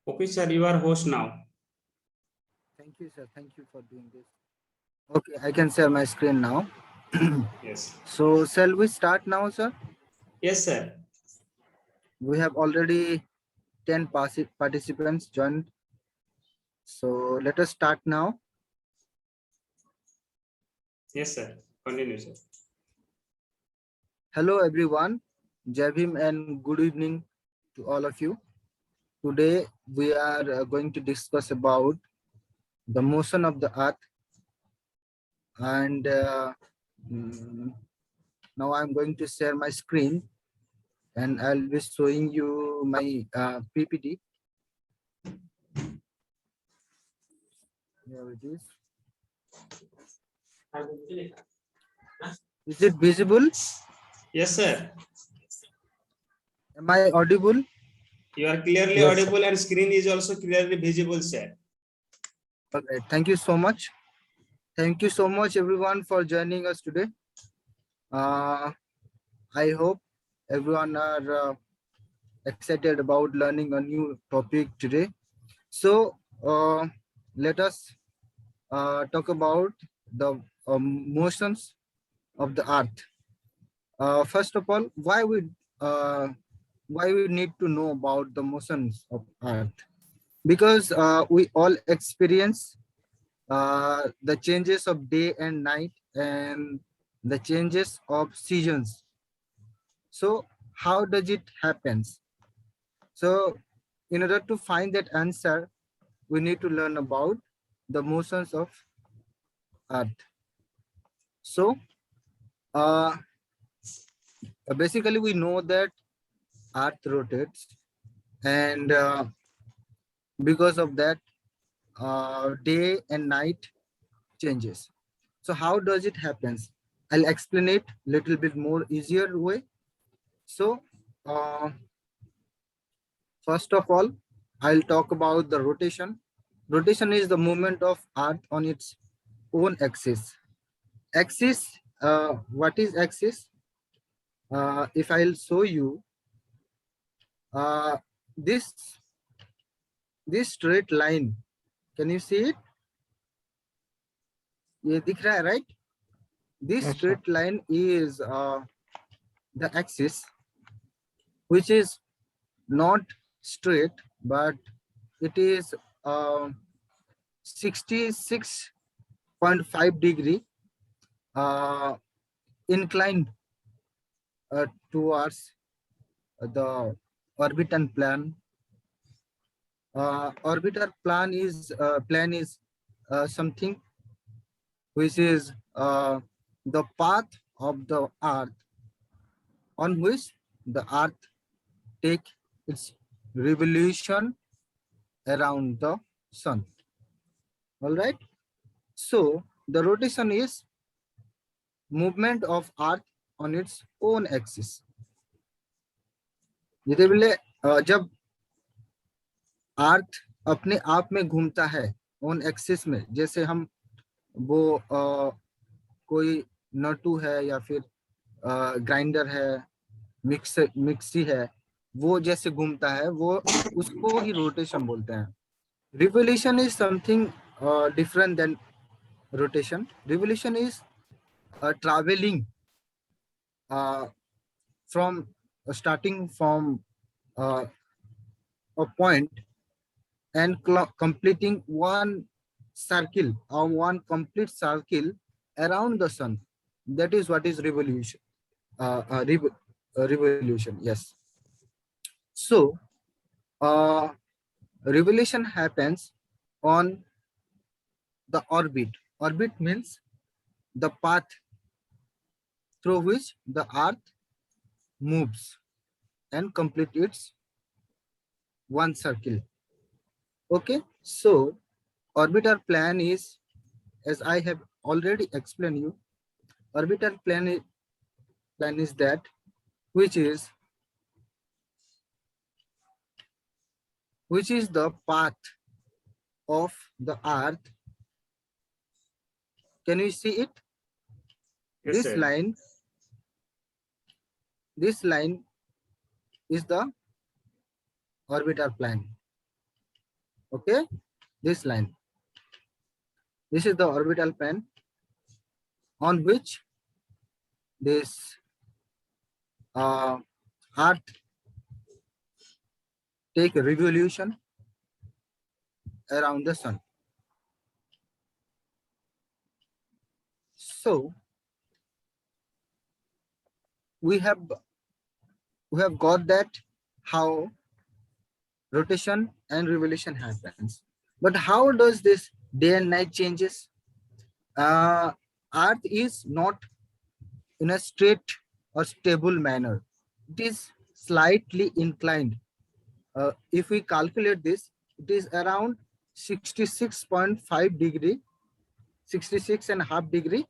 Okay, sir, you are host now. Thank you, sir. Thank you for doing this. Okay, I can share my screen now. Yes. So, shall we start now, sir? Yes, sir. We have already 10 participants joined. So, let us start now. Yes, sir. Continue, sir. Hello, everyone. Jai Bhim and good evening to all of you. Today, we are going to discuss about the motion of the earth. And now I'm going to share my screen and I'll be showing you my PPT. Here it is. Is it visible? Yes, sir. Am I audible? You are clearly Yes, sir. audible and screen is also clearly visible, sir. Okay, thank you so much. Thank you so much, everyone, for joining us today. I hope everyone are excited about learning a new topic today. So let us talk about the motions of the earth. First of all, why we need to know about the motions of earth? Because we all experience the changes of day and night and the changes of seasons. So how does it happens? So in order to find that answer, we need to learn about the motions of earth. So uh, basically we know that earth rotates, and because of that day and night changes. So how does it happens? I'll explain it little bit more easier way. So uh, first of all, I'll talk about the rotation. Rotation is the movement of earth on its own axis. Axis, what is axis? If I'll show you uh, this this straight line, can you see it? ये दिख रहा है, right? This Yes, sir. straight line is the axis, which is not straight, but it is 66.5 degree uh, inclined towards the orbital plane. Orbital plane is something which is the path of the earth on which the earth take its revolution around the sun. All right. So the rotation is movement of earth on its own axis. ये बोले जब अर्थ अपने आप में घूमता है on axis में, जैसे हम वो कोई नटू है या फिर ग्राइंडर है, मिक्सी है, वो जैसे घूमता है, वो उसको ही रोटेशन बोलते हैं. Revolution is something different than rotation. Revolution is traveling from starting from uh, a point and completing one circle or one complete circle around the sun. That is what is revolution. Revolution, yes. So revolution happens on the orbit. Orbit means the path through which the earth moves and complete its one circle. Okay, so orbital plane is, as I have already explained you, orbital plane is that which is the path of the earth. Can you see it? Yes, This sir. line is the orbital plane. Okay, this line. This is the orbital plane on which this Earth take a revolution around the sun. So we have got that how rotation and revolution happens. But how does this day and night changes? Earth is not in a straight or stable manner. It is slightly inclined. If we calculate this, it is around 66.5 degree, 66.5 degree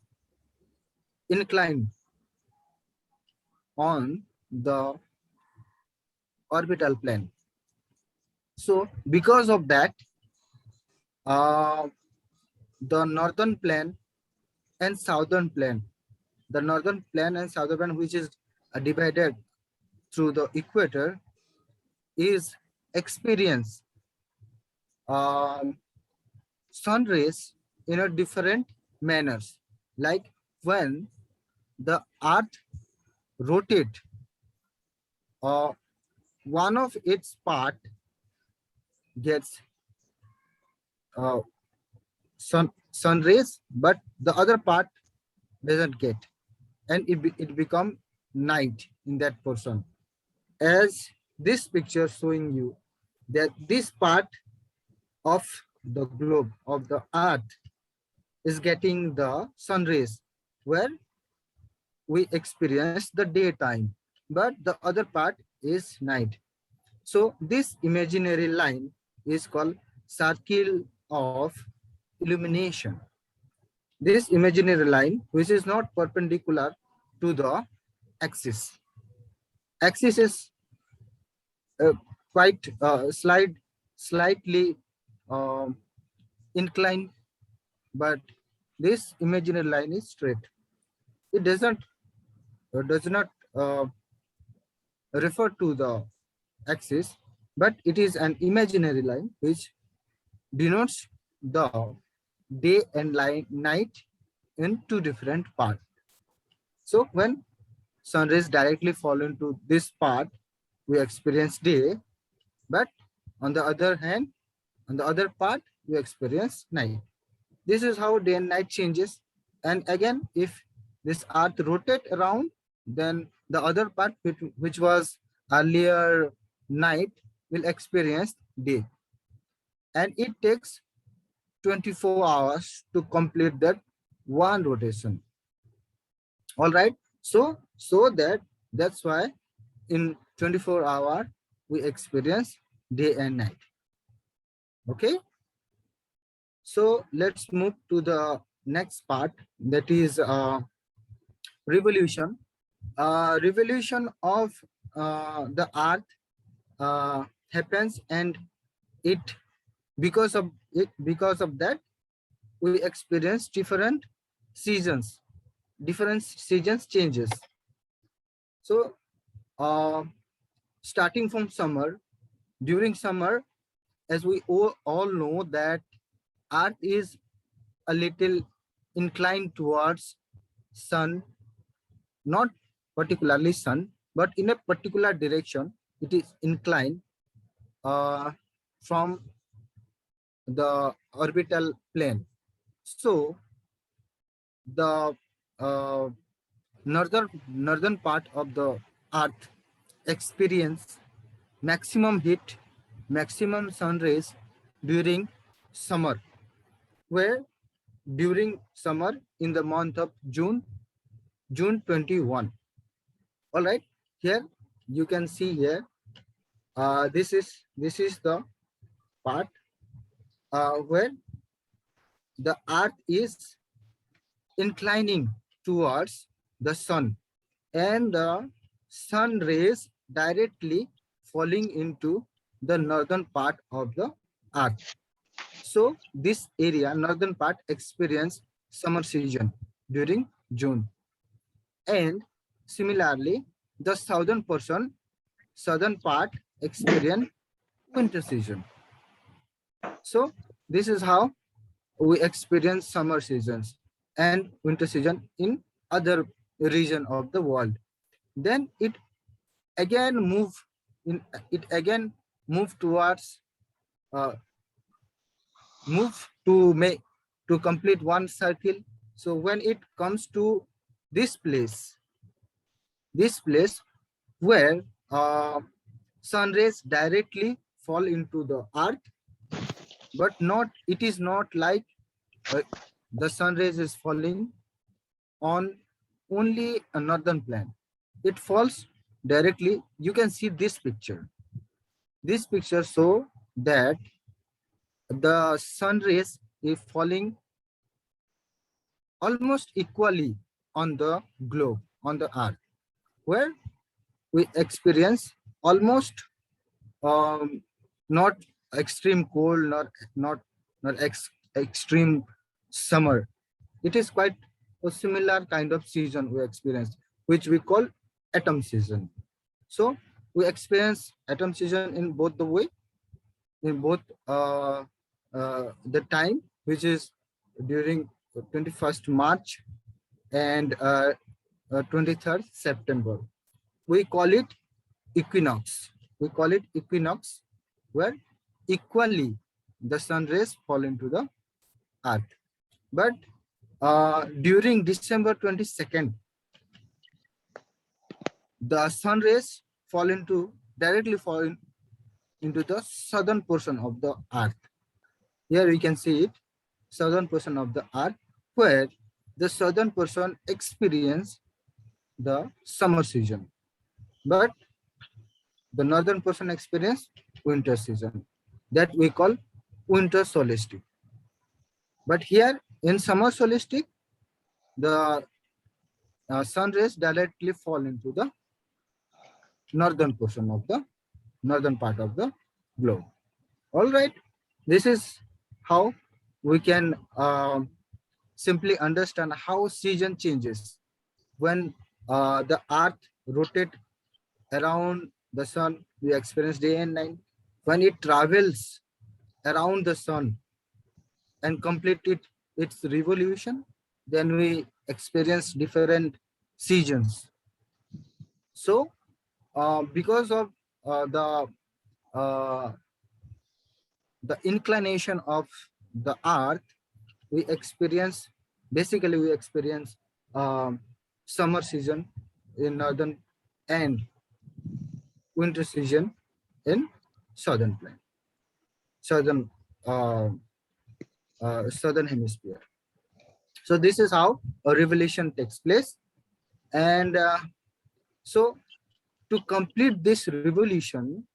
inclined on the orbital plane. So because of that, the northern plane and southern plane, which is divided through the equator, is experience sun rays in a different manners. Like when the Earth rotate, one of its part gets sun rays, but the other part doesn't get, and it become night in that portion. As this picture showing you that this part of the globe of the Earth is getting the sun rays, where we experience the daytime, but the other part is night. So this imaginary line is called circle of illumination. This imaginary line, which is not perpendicular to the axis. Axis is quite slightly inclined, but this imaginary line is straight. It does not refer to the axis, but it is an imaginary line which denotes the day and night in two different parts. So when sun rays directly fall into this part, we experience day, but on the other hand, on the other part, we experience night. This is how day and night changes. And again, if this Earth rotate around, then the other part, which was earlier night, will experience day. And it takes 24 hours to complete that one rotation. All right. So that's why in 24 hours we experience day and night. Okay. So let's move to the next part, that is revolution. Revolution of the Earth happens, and because of that we experience different seasons changes. So starting from summer, during summer, as we all know that Earth is a little inclined towards sun, not particularly sun, but in a particular direction it is inclined from the orbital plane. So the northern part of the Earth experience maximum heat, maximum sun rays during summer, where during summer in the month of June 21. All right, here you can see here, this is the part where the Earth is inclining towards the sun, and the sun rays directly falling into the northern part of the Earth. So this area, northern part, experience summer season during June, and similarly the southern part experience winter season. So this is how we experience summer seasons and winter season in other region of the world. Then again move it again move towards uh, move to make to complete one circle. So when it comes to this place where sun rays directly fall into the earth, but not it is not like uh, the sun rays is falling on only a northern plane. It falls directly. You can see this picture. This picture show that the sun rays is falling almost equally on the globe, on the earth, where we experience almost not extreme cold, not extreme summer. It is quite a similar kind of season we experience, which we call autumn season. So we experience autumn season in both the way, in both the time, which is during 21st March and 23rd September. We call it equinox. We call it equinox, where equally the sun rays fall into the earth. But during December 22nd, the sun rays directly fall into the southern portion of the earth. Here we can see it, southern portion of the earth, where the southern portion experience the summer season, but the northern portion experience winter season, that we call winter solstice. But here in summer solstice, the sun rays directly fall into the northern portion of the northern part of the globe. All right, this is how we can simply understand how season changes when the earth rotates around the sun. We experience day and night. When it travels around the sun and complete its revolution, then we experience different seasons. So because of uh, the uh, the inclination of the earth, we experience summer season in northern and winter season in southern plane, southern uh, southern hemisphere. So this is how a revolution takes place. And so to complete this revolution,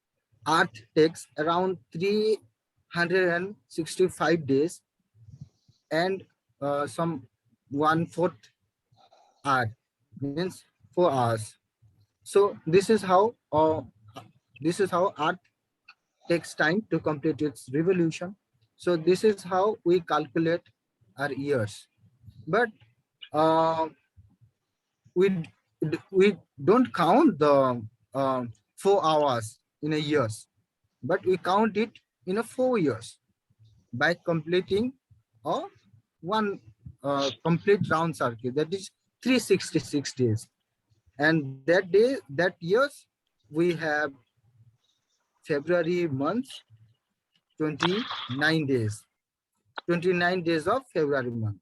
earth takes around 365 days and some 1/4 hour, means 4 hours. So this is how earth takes time to complete its revolution. So this is how we calculate our years. But uh, we don't count the 4 hours in a years, but we count it in a 4 years by completing a one complete round circle, that is 366 days. And that years we have February month, 29 days, 29 days of February month.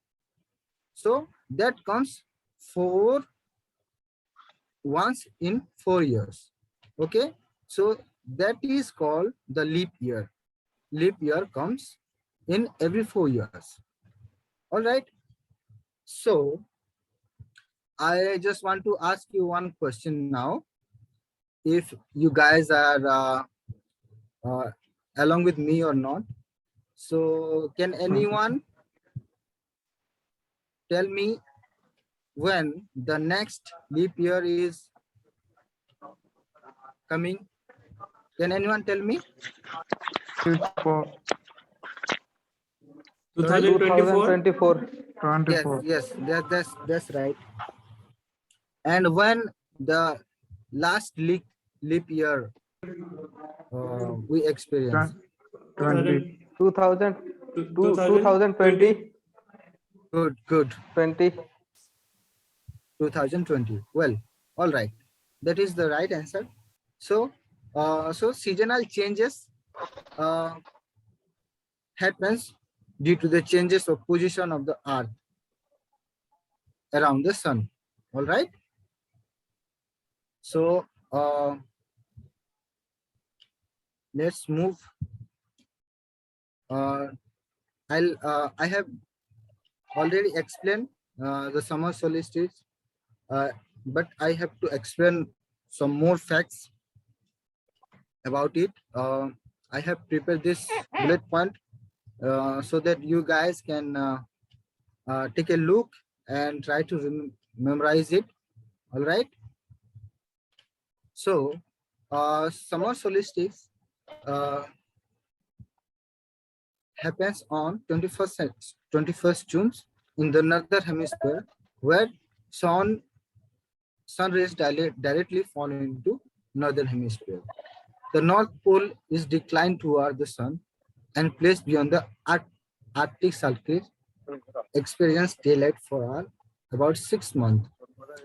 So that comes once in 4 years. Okay, so that is called the leap year. Leap year comes in every 4 years. All right, so I just want to ask you one question now. If you guys are along with me or not. So can anyone tell me when the next leap year is coming? Can anyone tell me? It's for 2024. 24. Yes, that's right. And when the last leap year we experience? 20. 2000, 2020. 2020, Good. 20. 2020. Well, all right. That is the right answer. So, so seasonal changes happens due to the changes of position of the Earth around the Sun. All right. So, let's move. I have already explained the summer solstice, but I have to explain some more facts about it. I have prepared this bullet point so that you guys can take a look and try to memorize it. All right. So, summer solstice happens on 21st June in the northern hemisphere, where sun rays directly fall into northern hemisphere. The North Pole is declined toward the sun and placed beyond the Arctic Circle, experience daylight for about 6 months.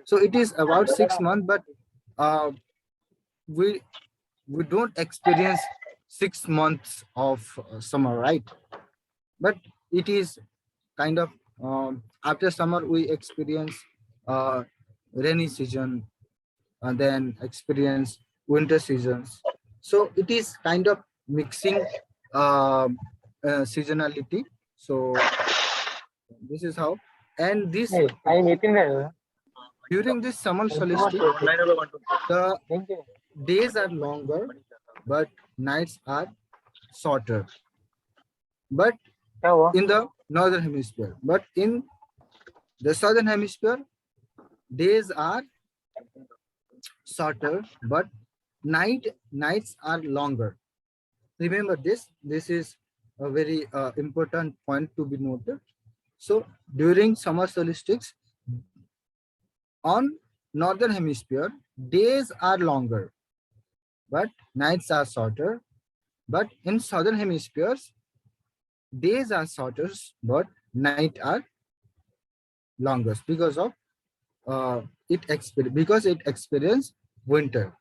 So it is about 6 months, but we don't experience 6 months of summer, right? But it is kind of after summer we experience rainy season and then experience winter seasons. So it is kind of mixing seasonality. So this is how, and this during this summer solstice, the days are longer, but nights are shorter. But in the northern hemisphere, but in the southern hemisphere, days are shorter, but nights are longer. Remember this. This is a very important point to be noted. So during summer solstice, on northern hemisphere, days are longer, but nights are shorter. But in southern hemispheres, days are shorter, but night are longer because of it experience winter.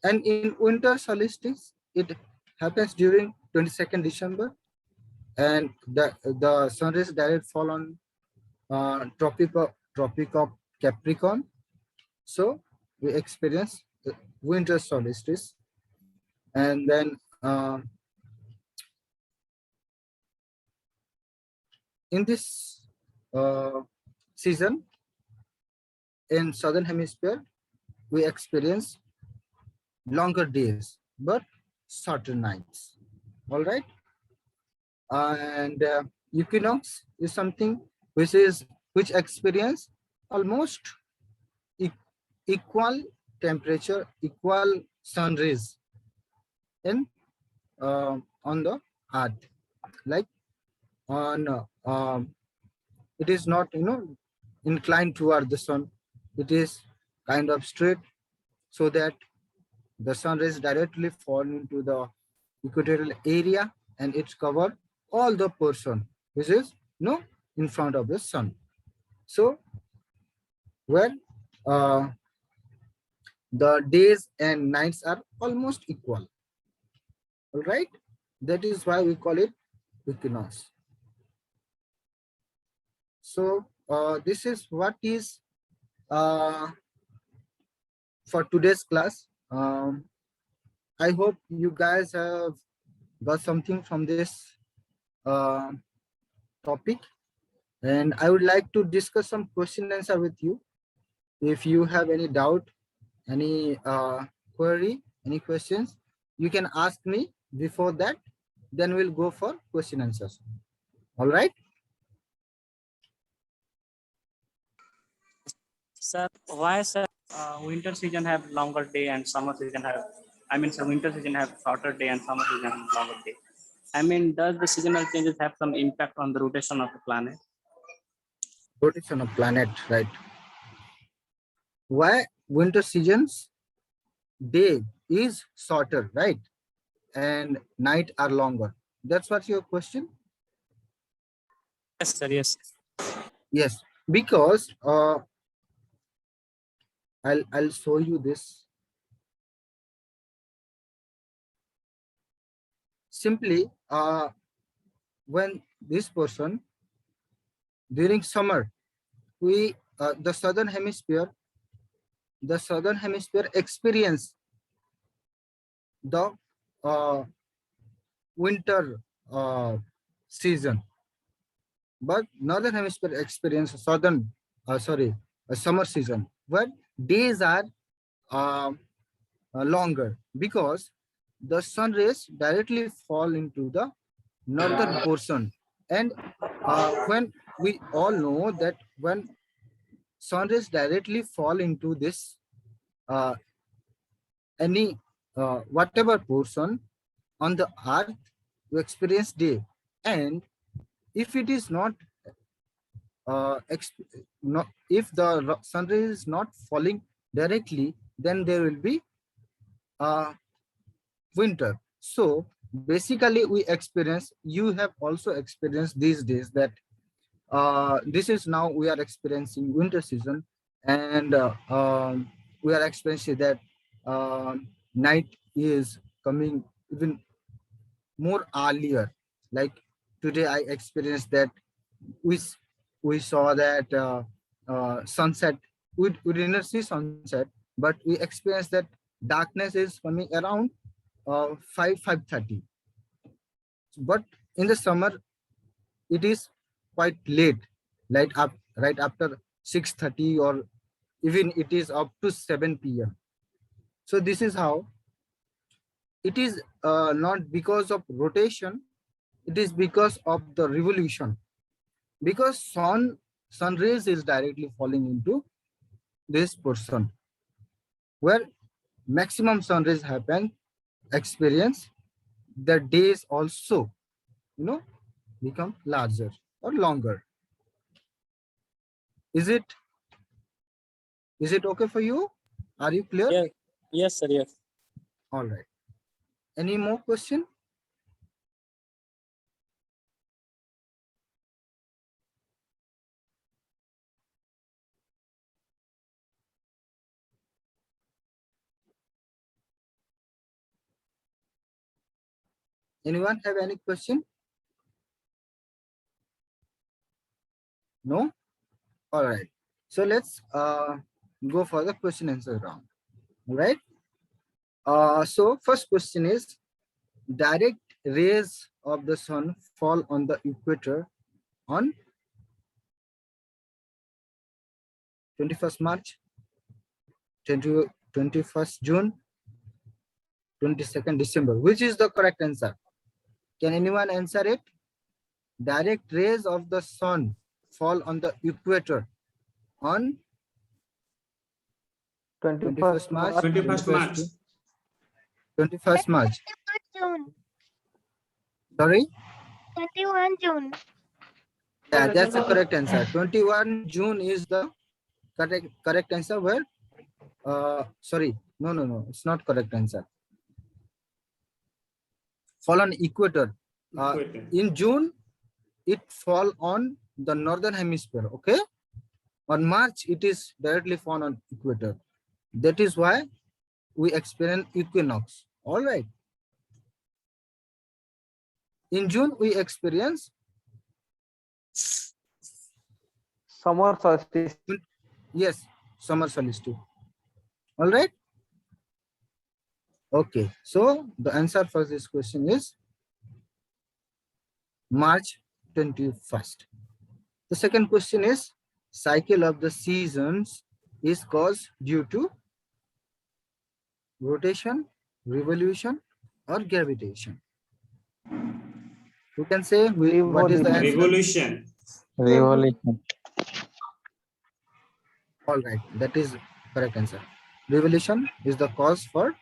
And in winter solstice, it happens during 22nd December, and the sun rays direct fall on Tropic of Capricorn. So we experience the winter solstice, and then in this season in southern hemisphere, we experience longer days but shorter nights. All right. And equinox is something which experience almost equal temperature, equal sun rays in on the earth. Like on it is not inclined toward the sun, it is kind of straight, so that the sun rays directly fall into the equatorial area and it cover all the portion which is in front of the sun. So where the days and nights are almost equal. All right, that is why we call it equinox. So this is what is for today's class. I hope you guys have got something from this topic, and I would like to discuss some question and answer with you. If you have any doubt, any query, any questions, you can ask me before that. Then we'll go for question answers. All right. Sir, why sir winter season have longer day and summer season have, I mean, sir, winter season have shorter day and summer season have longer day? I mean, does the seasonal changes have some impact on the rotation of the planet? Rotation of planet, right? Why winter seasons day is shorter, right? And night are longer. That's what your question? Yes, sir. Yes. Yes, because I'll show you this. Simply, when this person during summer, we the southern hemisphere experience the winter season, but northern hemisphere experience a summer season where days are longer because the sun rays directly fall into the northern portion. And when we all know that when sun rays directly fall into this uh, any whatever portion on the earth, we experience day. And if it is not if the sun rays is not falling directly, then there will be winter. So basically we experience, you have also experienced these days that this is now we are experiencing winter season, and we are experiencing that night is coming even more earlier. Like today I experienced that we we saw that sunset. We didn't see sunset, but we experienced that darkness is coming around 5:30. But in the summer it is quite late, right after 6:30, or even it is up to 7 p.m. So this is how it is, not because of rotation, it is because of the revolution. Because sun rays is directly falling into this portion where maximum sun rays happen, experience, the days also, become larger or longer. Is it okay for you? Are you clear? Yes. Yes, sir. Yes. All right. Any more question? Anyone have any question? No? All right. So let's go for the question answer round. All right. So first question is, direct rays of the sun fall on the equator on 21st March, 21st June, 22nd December. Which is the correct answer? Can anyone answer it? Direct rays of the sun fall on the equator on 21st March, 21st March. 21st March. June. Sorry? 21 June. Yeah, that's the correct answer. 21 June is the correct answer. Where? Sorry. No. It's not correct answer. Fall on equator. Equator. In June, it fall on the northern hemisphere. Okay. On March, it is directly fall on equator. That is why we experience equinox. All right. In June, we experience Summer solstice. yes, summer solstice. All right. Okay. So the answer for this question is March 21st. The second question is, cycle of the seasons is caused due to rotation, revolution, or gravitation. You can say what is the answer? Revolution. Revolution. All right, that is correct answer. Revolution is the cause for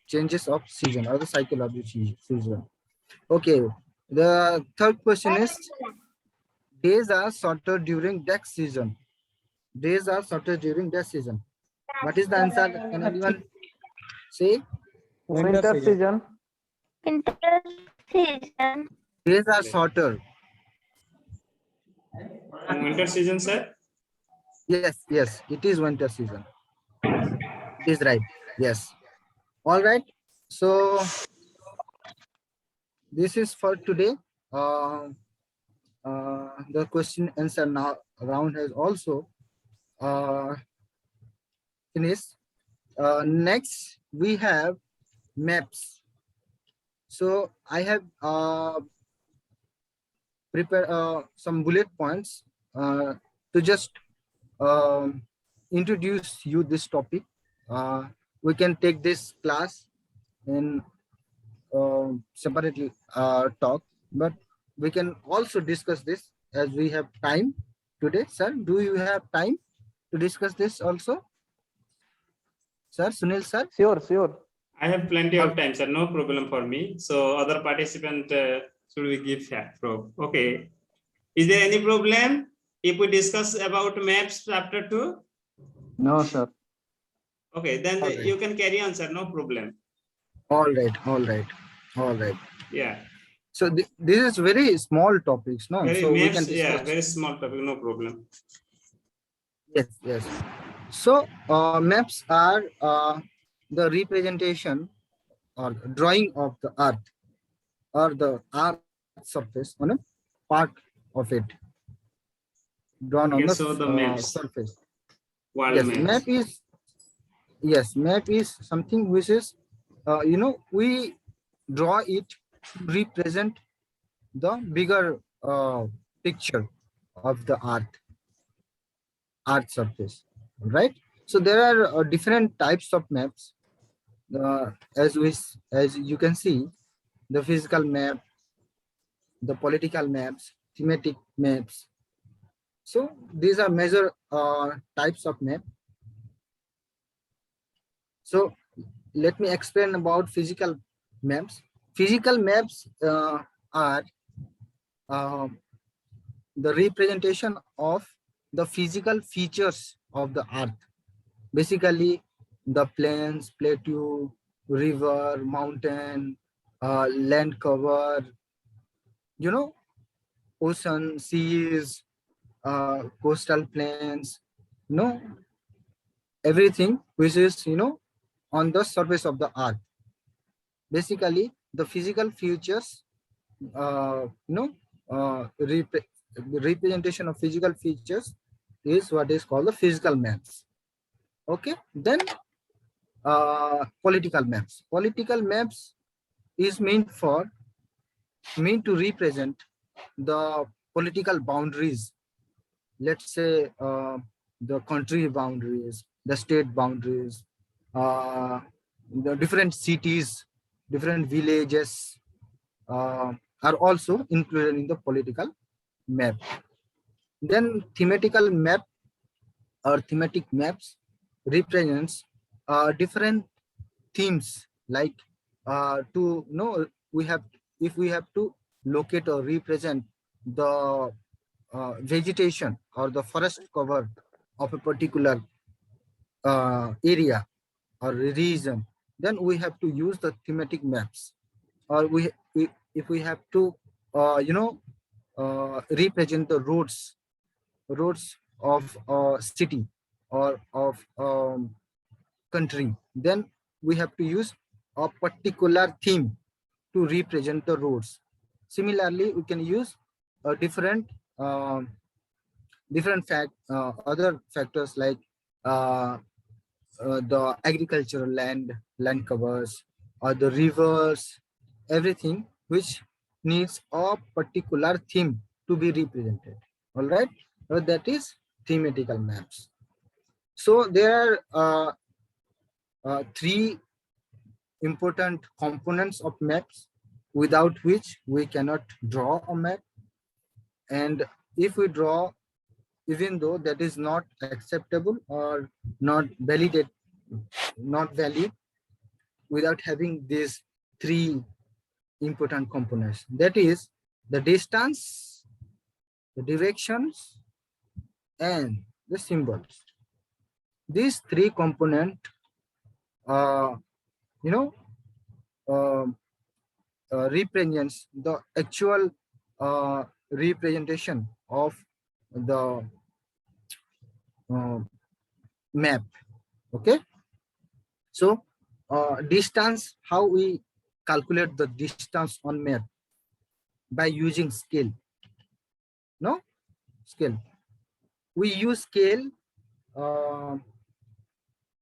changes of season or the cycle of the season. Okay, the third question is, days are shorter during deck season. Days are shorter during deck season. What is the answer? Can anyone say? Winter season. Winter season. Days are shorter. And winter season, sir? Yes, yes, it is winter season. It is right. Yes. All right. So this is for today. The question answer now round has also finished. Next, we have maps. So I have prepared some bullet points to just introduce you this topic. We can take this class in separately talk, but we can also discuss this as we have time today. Sir, do you have time to discuss this also? Sir, Sunil sir? Sure, sure. I have plenty of time, sir. No problem for me. So other participant should we give okay. Is there any problem if we discuss about maps chapter 2? No, sir. Okay, then All right. you can carry on, sir. No problem. All right, all right, all right. Yeah. So this is very small topics, no? Very So we maps, can discuss. yeah, very small topic, no problem. Yes, yes. So maps are the representation or drawing of the earth or the earth surface on a part of it drawn on Okay, the so the maps, surface. world Yes, maps. map is something which is we draw it to represent the bigger picture of the earth surface, right? So there are different types of maps. As you can see, the physical map, the political maps, thematic maps. So these are major types of map. So let me explain about physical maps. Physical maps are the representation of the physical features of the earth. Basically, the plains, plateau, river, mountain, land cover, ocean, seas, coastal plains, everything which is, on the surface of the earth. Basically, the physical features, the representation of physical features is what is called the physical maps. Okay, then political maps. Political maps is meant to represent the political boundaries. Let's say the country boundaries, the state boundaries, the different cities, different villages are also included in the political map. Then thematical map or thematic maps represents different themes, like to know if we have to locate or represent the vegetation or the forest cover of a particular area or region, then we have to use the thematic maps. Or if we have to represent the roads of a city or of country, then we have to use a particular theme to represent the roads. Similarly, we can use a different other factors like the agricultural land covers, or the rivers, everything which needs a particular theme to be represented. All right, so that is thematical maps. So there are three important components of maps without which we cannot draw a map. And if we draw, even though that is not acceptable or not valid without having these three important components, that is the distance, the directions, and the symbols. These three components represents the actual representation of the map. Okay, so distance, how we calculate the distance on map? By using scale. No, scale. We use scale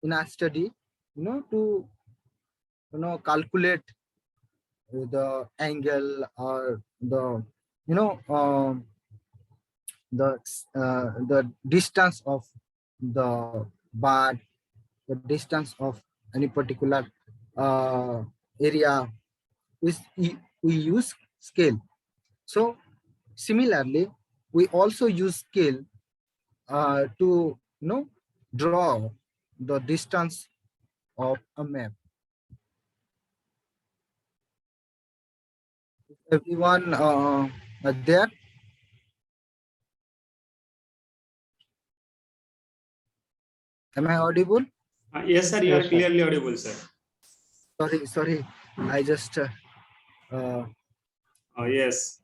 in our study, to calculate the angle or the the distance of the bird, the distance of any particular area. We use scale. So similarly, we also use scale to draw the distance of a map. Everyone are there? Am I audible? Yes, sir. You are Yes, sir. clearly audible, sir. Sorry. I just Oh, yes.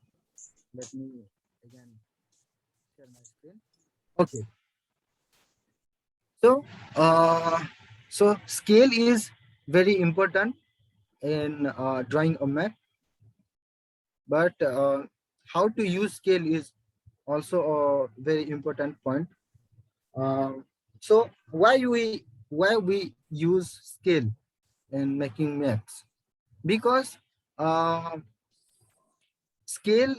let me again share my screen. Okay. So scale is very important in drawing a map, but how to use scale is also a very important point. So why we use scale in making maps? Because scale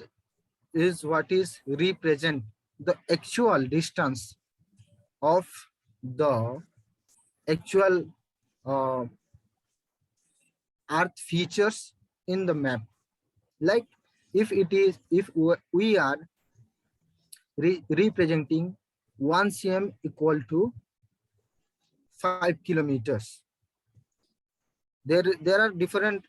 is what is represent the actual distance of the actual uh, earth features in the map. Like if we are representing 1 cm equal to 5 kilometers, there are different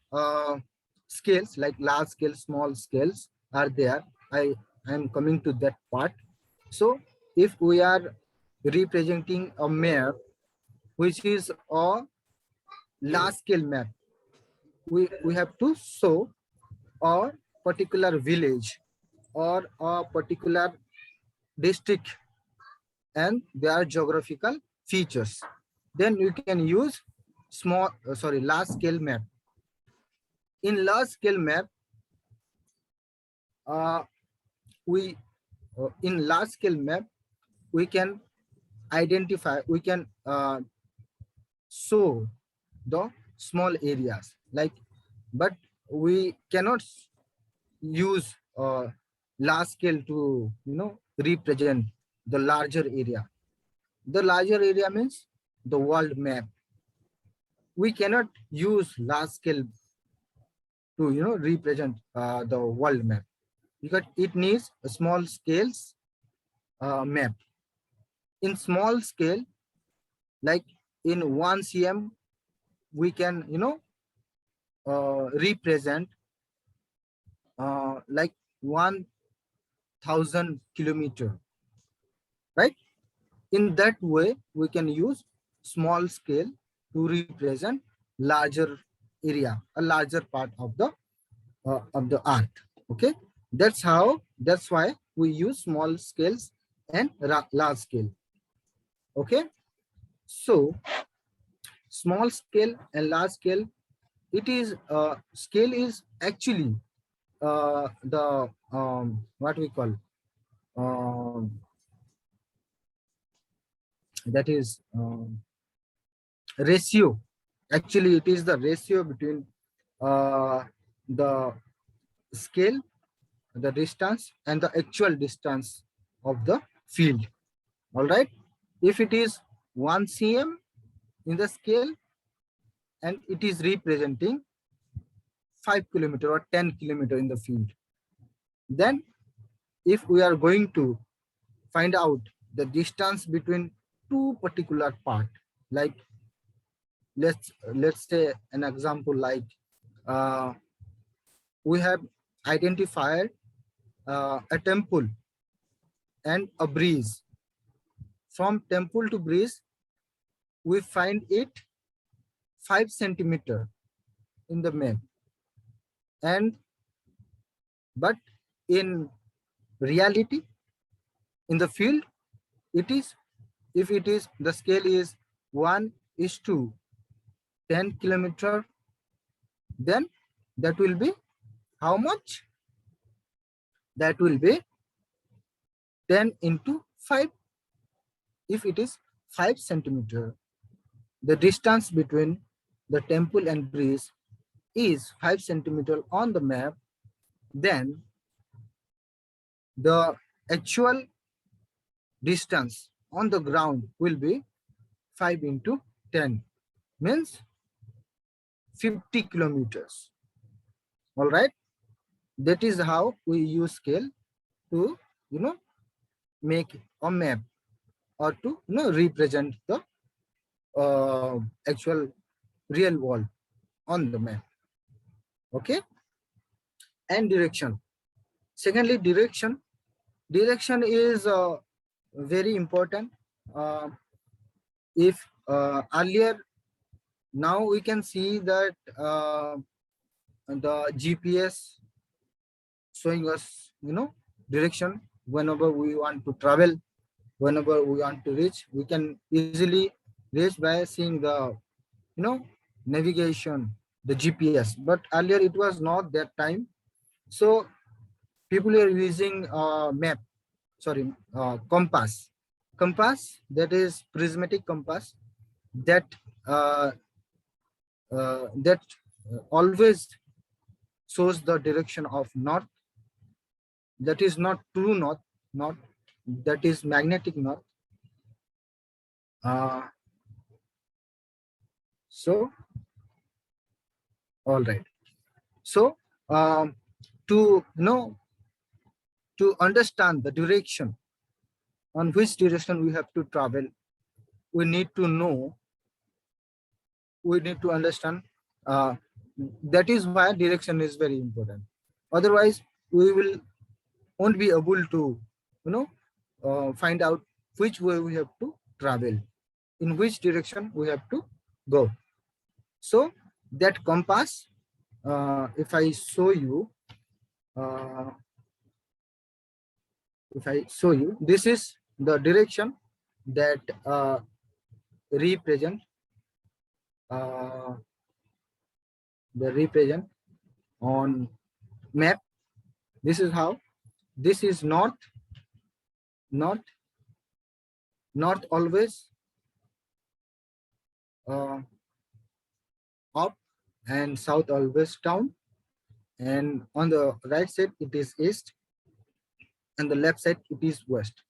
scales like large scale, small scales are there. I am coming to that part. So if we are representing a map which is a large scale map, we have to show a particular village or a particular district and their geographical features. Then you can use large scale map. In large scale map, in large scale map we can identify, we can show the small areas, like, but we cannot use large scale to represent the larger area. The larger area means the world map. We cannot use large scale to represent the world map, because it needs a small scales map. In small scale, like in 1 cm, we can represent like 1000 kilometer, right? In that way we can use small scale to represent larger area, a larger part of the earth. Okay, that's why we use small scales and large scale. Okay, so small scale and large scale, it is scale is actually the what we call that is ratio. Actually it is the ratio between the scale, the distance, and the actual distance of the field. All right, if it is 1 cm in the scale and it is representing 5 kilometer or 10 kilometer in the field, then if we are going to find out the distance between two particular part, like let's say an example, like we have identified a temple and a breeze. From temple to breeze, we find it 5 centimeter in the map. and but in reality, in the field, it is, if it is, the scale is 1:10 kilometer, then that will be how much? That will be 10 into 5. If it is 5 centimeter, the distance between the temple and bridge is 5 centimeter on the map, then the actual distance on the ground will be 5 into 10, means 50 kilometers. All right, that is how we use scale to make a map, or to represent the actual real world on the map. Okay, and direction. Secondly, direction is very important. If earlier, now we can see that the GPS showing us direction whenever we want to travel, whenever we want to reach. We can easily reach by seeing the navigation, the GPS. But earlier it was not that time, so people are using compass, that is prismatic compass, that always shows the direction of north. That is not true north, not that is magnetic north. So all right, so to to understand the direction, on which direction we have to travel, we need to understand. That is why direction is very important. Otherwise, we won't be able to find out which way we have to travel, in which direction we have to go. So that compass, if I show you, this is the direction that represent on map. This is how. This is north always up, and south always down, and on the right side it is east, and the left side it is west.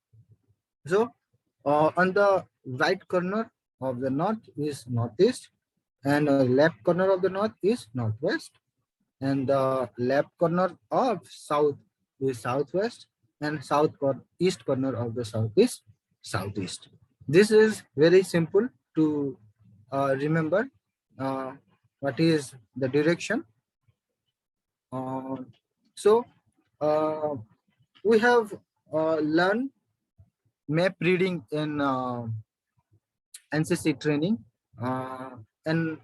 So on the right corner of the north is northeast, and the left corner of the north is northwest, and the left corner of south is southwest, and east corner of the south is southeast. This is very simple to remember what is the direction. So we have learned map reading in NCC training, and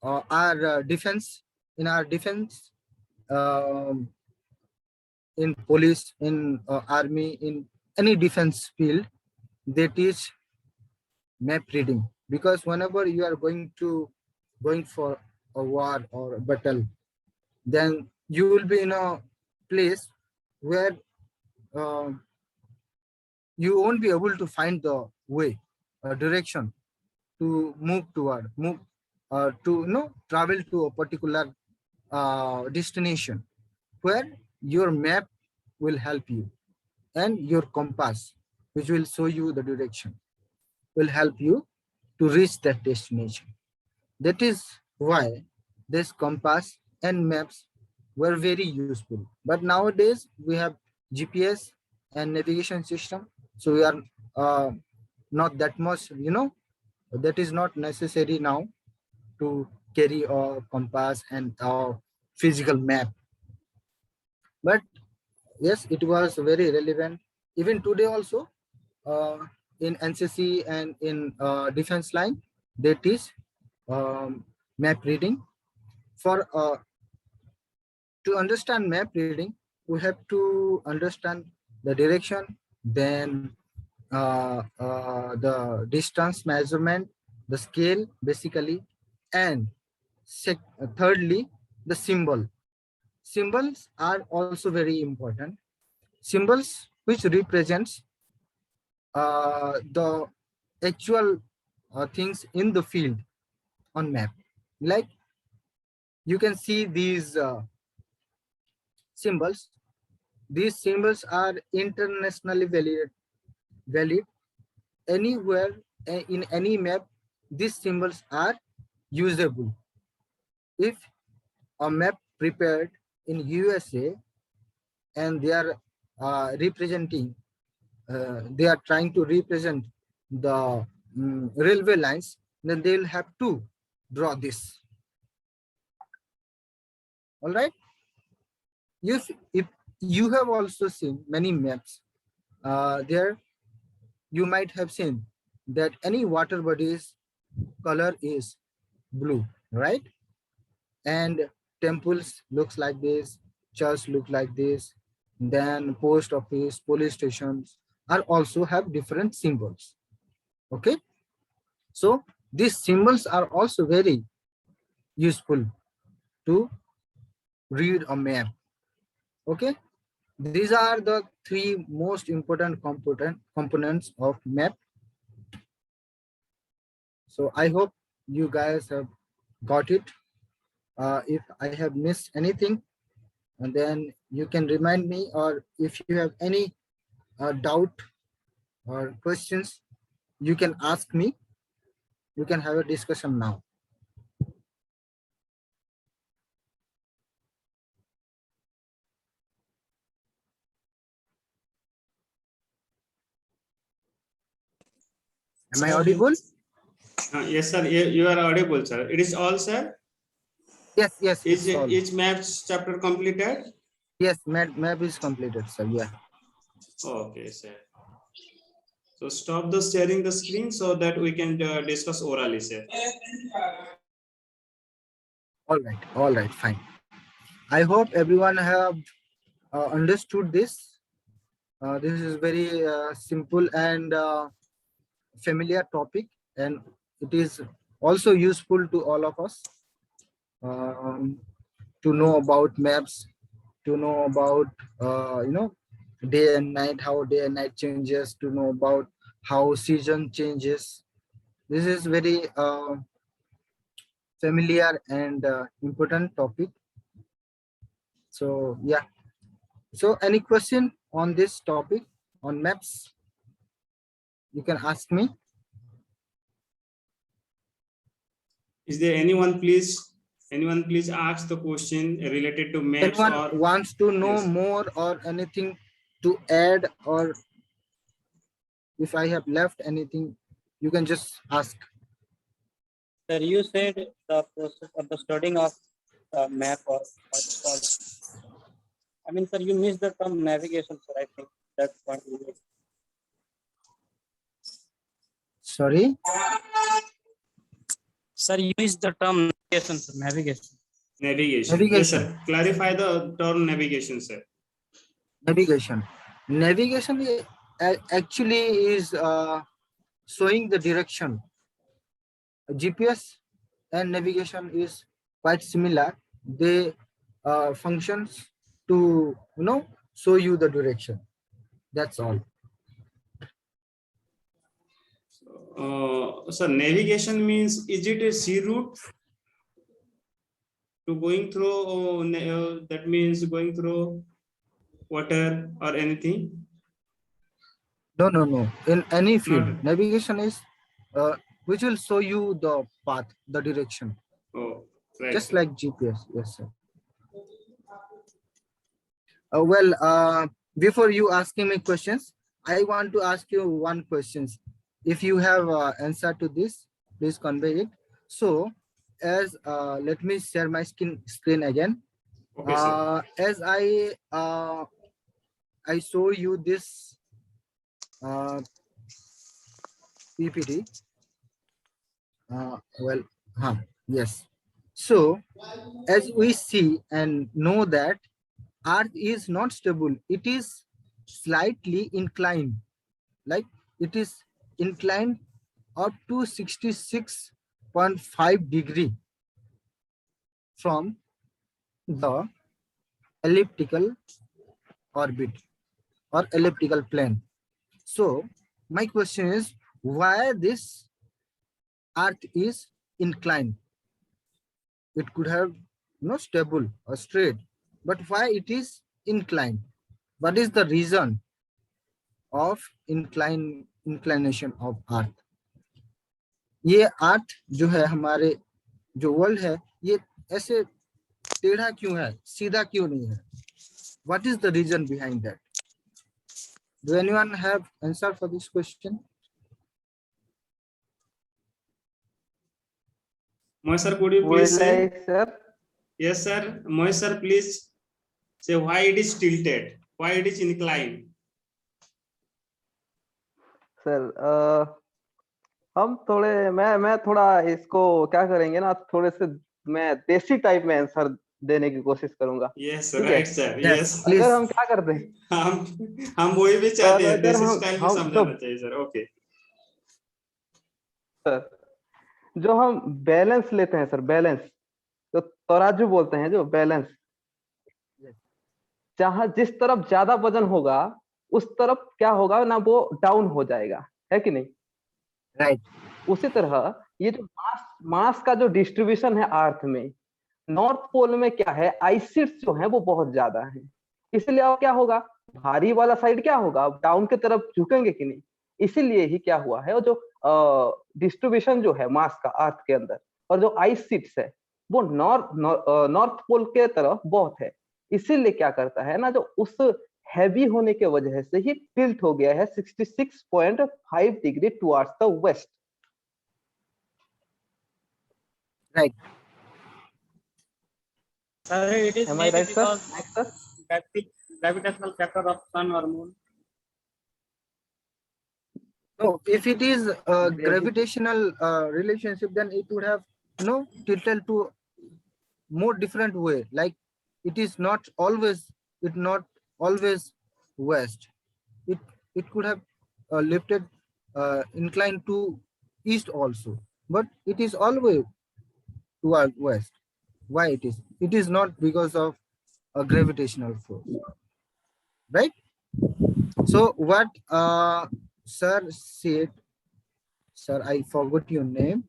our defense, in police, in army, in any defense field, they teach map reading, because whenever you are going for a war or a battle, then you will be in a place where you won't be able to find the way, direction to travel to a particular destination, where your map will help you, and your compass, which will show you the direction, will help you to reach that destination. That is why this compass and maps were very useful. But nowadays we have GPS and navigation system, so we are not that much, that is not necessary now to carry a compass and a physical map. But yes, it was very relevant. Even today also, in NCC and in defense line, they teach map reading for To understand map reading, we have to understand the direction, then the distance measurement, the scale basically, and thirdly, the symbol. Symbols are also very important. Symbols which represents the actual things in the field on map. Like you can see these symbols. These symbols are internationally valid anywhere in any map. These symbols are usable. If a map prepared in USA and they are they are trying to represent the railway lines, then they will have to draw this. All right. If you have also seen many maps, there you might have seen that any water body's color is blue, right? And temples looks like this, church look like this, then post office, police stations are also have different symbols. Okay, so these symbols are also very useful to read a map. Okay, these are the three most important components of map. So I hope you guys have got it. If I have missed anything, and then you can remind me, or if you have any doubt or questions, you can ask me. You can have a discussion now. Am I audible? Yes, sir. You are audible, sir. It is all, sir. Yes, yes. Is it's all. each maps chapter completed? Yes, map is completed, sir. Yeah. Okay, sir. So stop the sharing the screen so that we can discuss orally, sir. All right, fine. I hope everyone have understood this. This is very simple and familiar topic, and it is also useful to all of us to know about maps, to know about day and night, how day and night changes, to know about how season changes. This is very familiar and important topic. So yeah, so any question on this topic on maps, you can ask me. Is there anyone please ask the question related to maps Anyone or wants to know yes. more or anything to add, or if I have left anything, you can just ask. Sir, you said the process of the studying of map or what's called. I mean, sir, you missed the term navigation, sir. I think that's what you missed. Sorry. Sir, you missed the term navigation, sir. Navigation. Navigation. Yes, sir. Clarify the term navigation, sir. Navigation actually is showing the direction. GPS and navigation is quite similar. They functions to show you the direction. That's all. So navigation means, is it a sea route to going through? That means going through water or anything? No. In any field, Not. navigation is which will show you the path, the direction, Oh, right. just Sir. like GPS. Yes, sir. Well, before you asking me questions, I want to ask you one question. If you have answer to this, please convey it. So, as let me share my screen again. Okay, sir. As I show you this PPT. Yes. So as we see and know that Earth is not stable, it is slightly inclined, like it is inclined up to 66.5 degree from the elliptical orbit or elliptical plane. So my question is, why this Earth is inclined? It could have stable or straight, but why it is inclined? What is the reason of inclination of Earth? ये अर्थ जो है, हमारे जो world है, ये ऐसे टेढ़ा क्यों है, सीधा क्यों नहीं है? What is the reason behind that? Do anyone have answer for this question? Mohit sir, could you Would please say? like, sir? Yes, sir. Mohit sir, please say why it is tilted, why it is inclined. Sir हम थोड़े मैं थोड़ा इसको क्या करेंगे ना, थोड़े से मैं देसी टाइप में आंसर देने की कोशिश करूंगा. Yes, ठीक है? right, sir. Yes. please. अगर हम क्या करते हैं, हम वही भी चाहते हैं, अगर देसी हम- स्टाइल में हम समझाना तो- चाहिए सर. ओके. सर जो हम बैलेंस लेते हैं सर, बैलेंस तो तराजू बोलते हैं, जो बैलेंस, जहां जिस तरफ ज्यादा वजन होगा उस तरफ क्या होगा ना, वो डाउन हो जाएगा, है कि नहीं? राइट. उसी तरह ये जो मास का जो डिस्ट्रीब्यूशन है अर्थ में, नॉर्थ पोल में क्या है, आइसिड्स जो है वो बहुत ज्यादा है, इसलिए अब क्या होगा, भारी वाला साइड क्या होगा, डाउन की तरफ झुकेंगे कि नहीं. इसीलिए ही क्या हुआ है, वो जो डिस्ट्रीब्यूशन जो है मास का अर्थ के अंदर, और जो आइस शीट्स है वो नॉर्थ पोल के तरफ बहुत है, इसीलिए क्या करता है ना, जो उस हैवी होने के वजह से ही टिल्ट हो गया है 66.5 degree towards the west. Right. Sir, it is Am I maybe right, sir? because Next, sir. gravitational factor of sun or moon. No, if it is a gravitational relationship, then it would have tilted to more different way. Like it is not always west. It could have lifted inclined to east also, but it is always toward west. Why it is? It is not because of a gravitational force, right? So what sir said, sir, I forgot your name.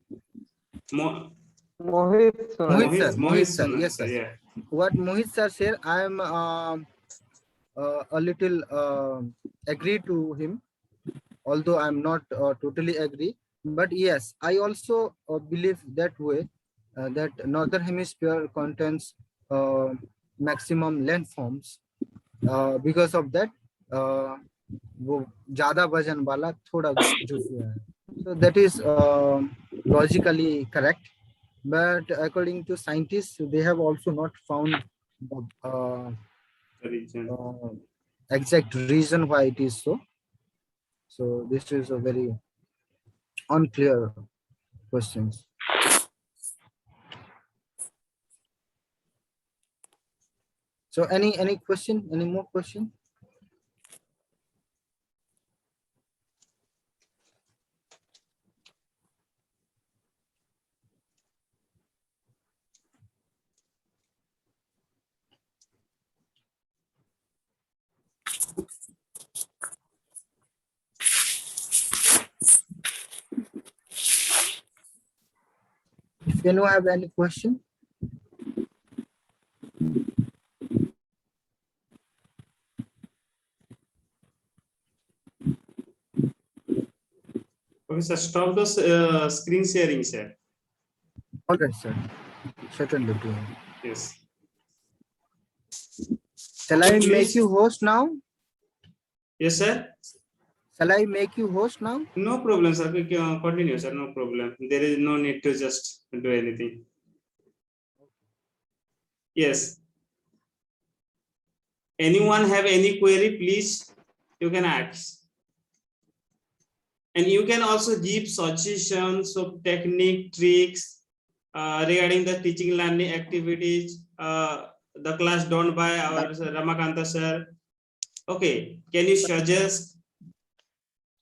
Mo- Mohit Sunal. Mohit sir, Sunal, yes, sir. yeah. What Mohit sir said, I am a little agree to him, although I'm not totally agree. But yes, I also believe that way, that northern hemisphere contains maximum landforms. Because of that, वो ज्यादा वजन वाला थोड़ा झुक गया है. So that is logically correct. But according to scientists, they have also not found the The region. exact reason why it is so. So this is a very unclear questions. So any question? Any more question? If anyone have any question? Okay, sir, stop the screen sharing, sir. All right, sir. Certainly. Do. Yes. Shall I Please. make you host now? Yes, sir. Shall I make you host now? No problem, sir. We can continue, sir. No problem. There is no need to just do anything. Yes. Anyone have any query, please? You can ask. And you can also give suggestions of technique, tricks, regarding the teaching learning activities, the class done by our Ramakanta sir. Okay, can you suggest?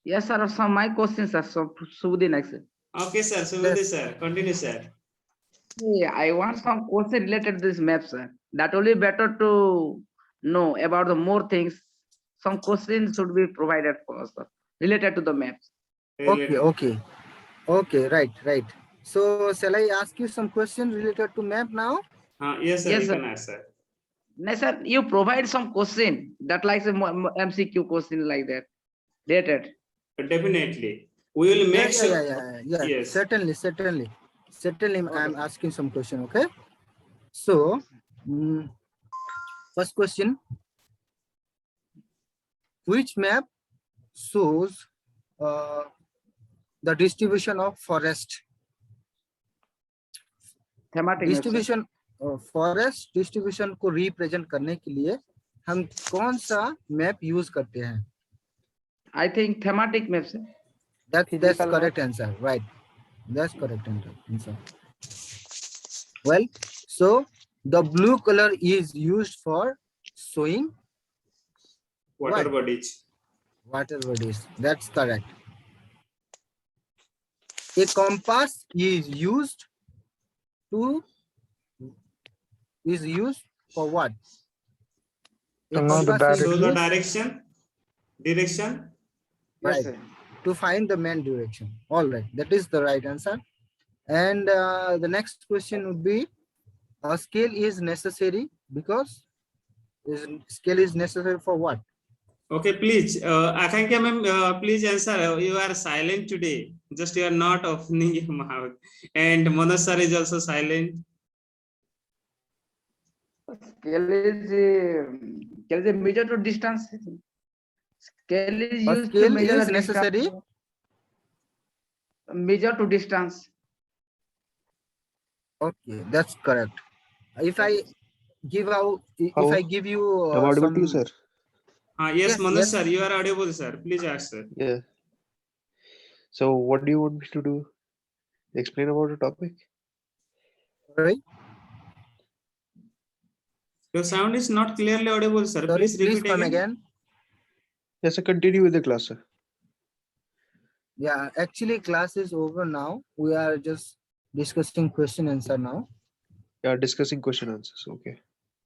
Yes, sir. Some my questions are so Subudin actually. Okay, sir. Subudhi sir, continue, sir. Yeah, I want some question related to this map, sir. That will be better to know about the more things. Some questions should be provided for us, sir, related to the maps. Okay, right. So shall I ask you some questions related to map now? Yes, sir. Yes, You sir. can answer. No, sir, you provide some question that like some MCQ question like that related. Definitely, we will make sure. Yeah. Yes. Certainly. Okay. I'm asking some question. Okay. So, first question: which map shows the distribution of forest? Thematic map, sir. Distribution forest distribution को represent करने के लिए हम कौन सा map use करते हैं? I think thematic map, sir. That's Physical correct answer, right? That's correct answer. Well, so the blue color is used for showing Water What? bodies. water bodies. That's correct. A compass is used for what? A To know the compass is So the used- direction. Yes, Right. sir. to find the main direction. All right, that is the right answer. And the next question would be, a scale is necessary because scale is necessary for what? Okay, please, Akanksha ma'am, please answer. You are silent today. Just you are not opening your mouth. And Manoj sir is also silent. Scale is a measure to distance. Scale is A used to scale measure is the distance. necessary. Measure to distance. Okay, that's correct. If I give out, if Hello. I give you Am I audible to you, some, sir? Yes, Yes, Manoj yes. sir, you are audible, sir. Please ask, sir. Yeah. So what do you want me to do? Explain about the topic? sorry, Your sound is not clearly audible, sir. sorry, Please please repeat come again. again. Yes, sir. Continue with the class, sir. Yeah, actually class is over now. We are just discussing question answer now. Yeah, discussing question answers. Okay.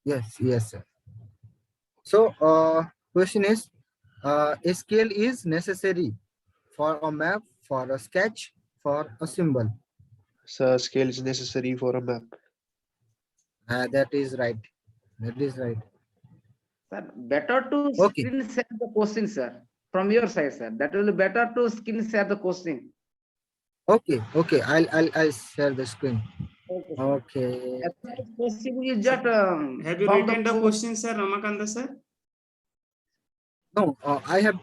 Yes, sir. So, question is, a scale is necessary for a map, for a sketch, for a symbol. So scale is necessary for a map. That is right. Sir, better to Okay. screen share the question, sir. From your side, sir. That will be better to screen share the question. Okay. I'll share the screen. Okay, sir. Okay. As much as possible, you just Have you solve written the question, sir, Ramakanta sir? No, I have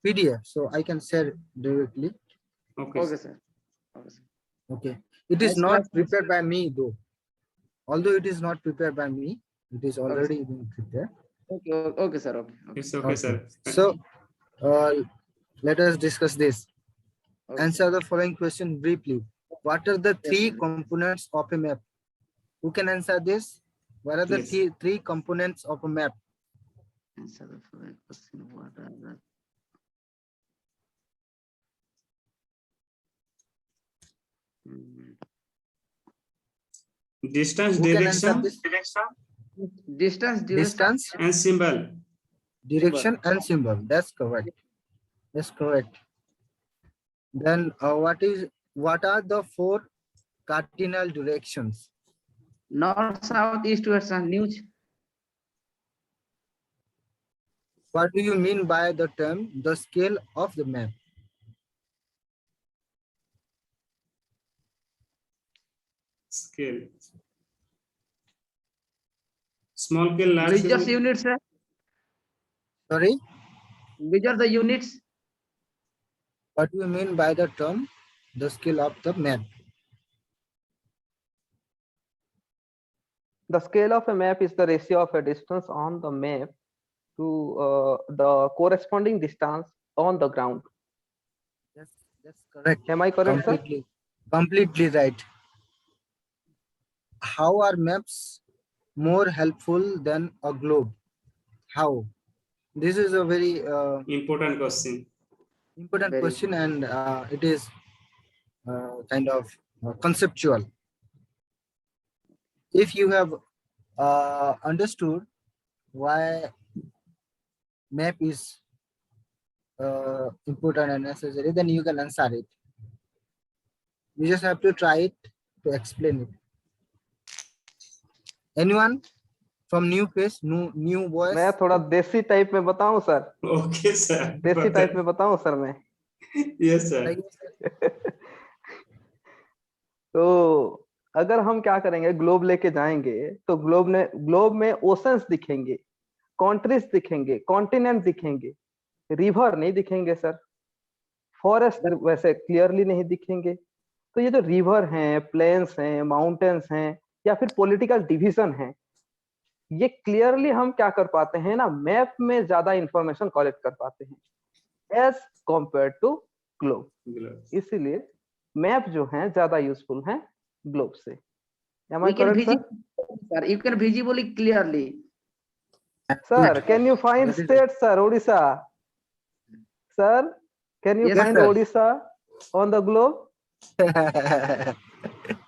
PDF, so I can share directly. Okay. Okay, sir. Okay, sir. Okay. It is Nice not class, sir. prepared by me though. Although it is not prepared by me, it is already been prepared. Okay, sir. Okay. It's okay, sir. So, let us discuss this. Okay. Answer the following question briefly. What are the three sir. components of a map? Who can answer this? What are the Please. three components of a map? Answer the following question. What are the Distance, Who can answer direction, this? distance, duration, Distance, and symbol. direction, and symbol. That's correct. That's correct. Then what are the four cardinal directions? north, south, east, west, and news. What do you mean by the term the scale of the map? Scale. Small scale, large Measure scale. units, sir. Sorry, Measure the units. what do you mean by the term the scale of the map? The scale of a map is the ratio of a distance on the map to the corresponding distance on the ground. That's correct. Am I correct, sir? Completely right. How are maps more helpful than a globe? How? This is a very Important question. important Very question, and it is kind of conceptual. If you have understood why map is important and necessary, then you can answer it. You just have to try it to explain it. Anyone from new face, new voice? मैं थोड़ा देसी type में बताऊं sir, Okay, sir. देसी type में बताऊं sir मैं? Yes, sir. तो अगर हम क्या करेंगे, ग्लोब लेके जाएंगे तो ग्लोब में ओशंस दिखेंगे, कंट्रीज दिखेंगे, कॉन्टिनेंट दिखेंगे, रिवर नहीं दिखेंगे सर, फॉरेस्ट वैसे क्लियरली नहीं दिखेंगे। तो ये जो रिवर हैं, प्लेन्स हैं, माउंटेन्स हैं, या फिर पॉलिटिकल डिवीजन है, ये क्लियरली हम क्या कर पाते हैं ना, मैप में ज्यादा इंफॉर्मेशन कलेक्ट कर पाते हैं एज कंपेयर टू ग्लोब। इसीलिए मैप जो है ज्यादा यूजफुल है ग्लोब से। Am I correct, sir? sir, you can visibly clearly. Sir, can you find That is states, sir? Odisha. Sir, can you Yes, find sir. Odisha on the globe?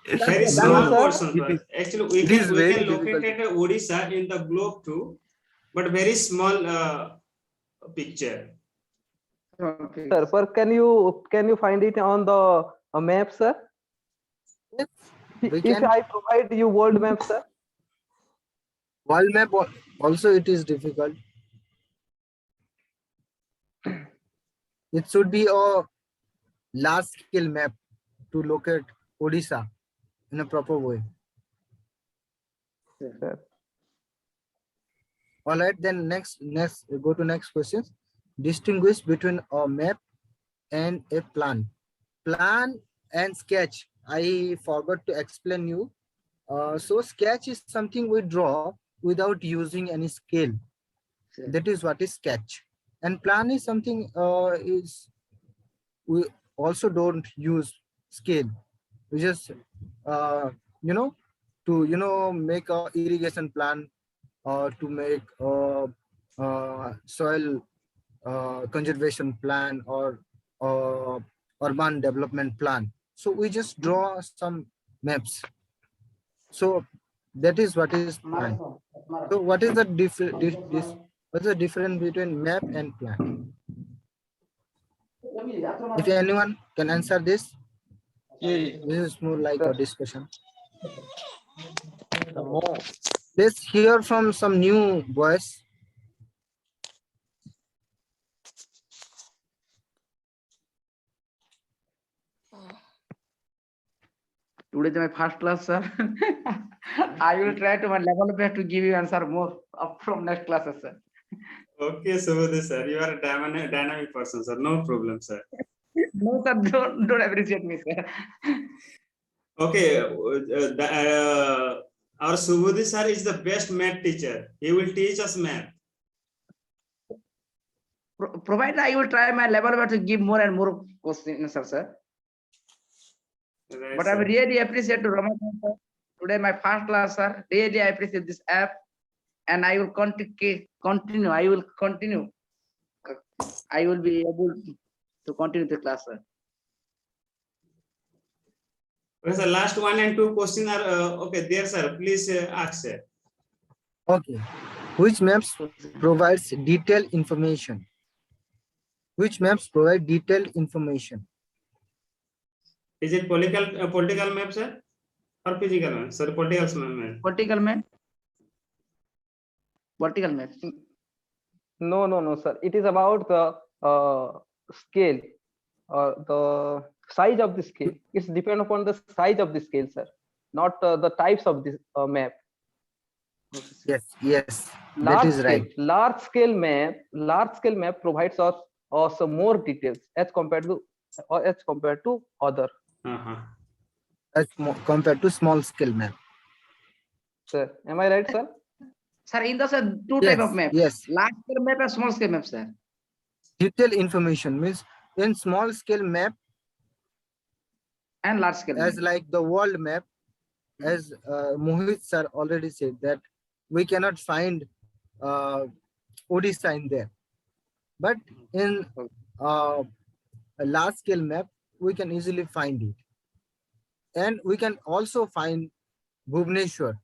Very Sir, small sir, portion. Sir. Actually, we it can is very locate difficult. Odisha in the globe too, but very small picture. Okay. sir, but can you find it on the map, sir? Yes, we If can. I provide you world map, sir? World map also it is difficult. It should be a large scale map to locate Odisha in a proper way. Sir. All right, then next go to next question. Distinguish between a map and a plan. Plan and sketch. I forgot to explain you. So sketch is something we draw without using any scale. Sure. That is what is sketch. And plan is something is we also don't use scale. We just to make a irrigation plan or to make a soil conservation plan or urban development plan. So we just draw some maps. So that is what is plan. So what is the what's the difference between map and plan? If anyone can answer this, this is more like a discussion. Let's hear from some new voice. Today is my first class, sir. I will try to my level best to give you answer more up from next classes, sir. Okay, Subodhi sir, you are a dynamic person, sir. No problem, sir. No, sir, don't appreciate me, sir. Okay, our Subodhi sir is the best math teacher. He will teach us math. Provided I will try my level best to give more and more questions, sir. Right, But I sir. really appreciate to Ramadan, sir. Today my first class, sir. Really I appreciate this app, and I will continue. I will continue. I will be able to continue the class, sir. Okay, sir, last 1 and 2 questions are okay. There, sir. Please ask, sir. Okay. Which maps provides detailed information? Which maps provide detailed information? Is it political map, sir, or physical map? Sorry, political map. Vertical map. Vertical map. No, sir. It is about the scale or the size of the scale. It's depend upon the size of the scale, sir, not the types of this map. Yes, that is right. Large scale map provides us also more details as compared to other. As compared to small scale map. Sir, am I right, sir? Sir, in the sir, two Yes, type of map. yes. Large scale map and small scale map, sir. Detailed information means in small scale map, And large scale. as map. like the world map, as Mohit sir already said that we cannot find Odisha in there, but in a large scale map we can easily find it, and we can also find Bhubaneswar,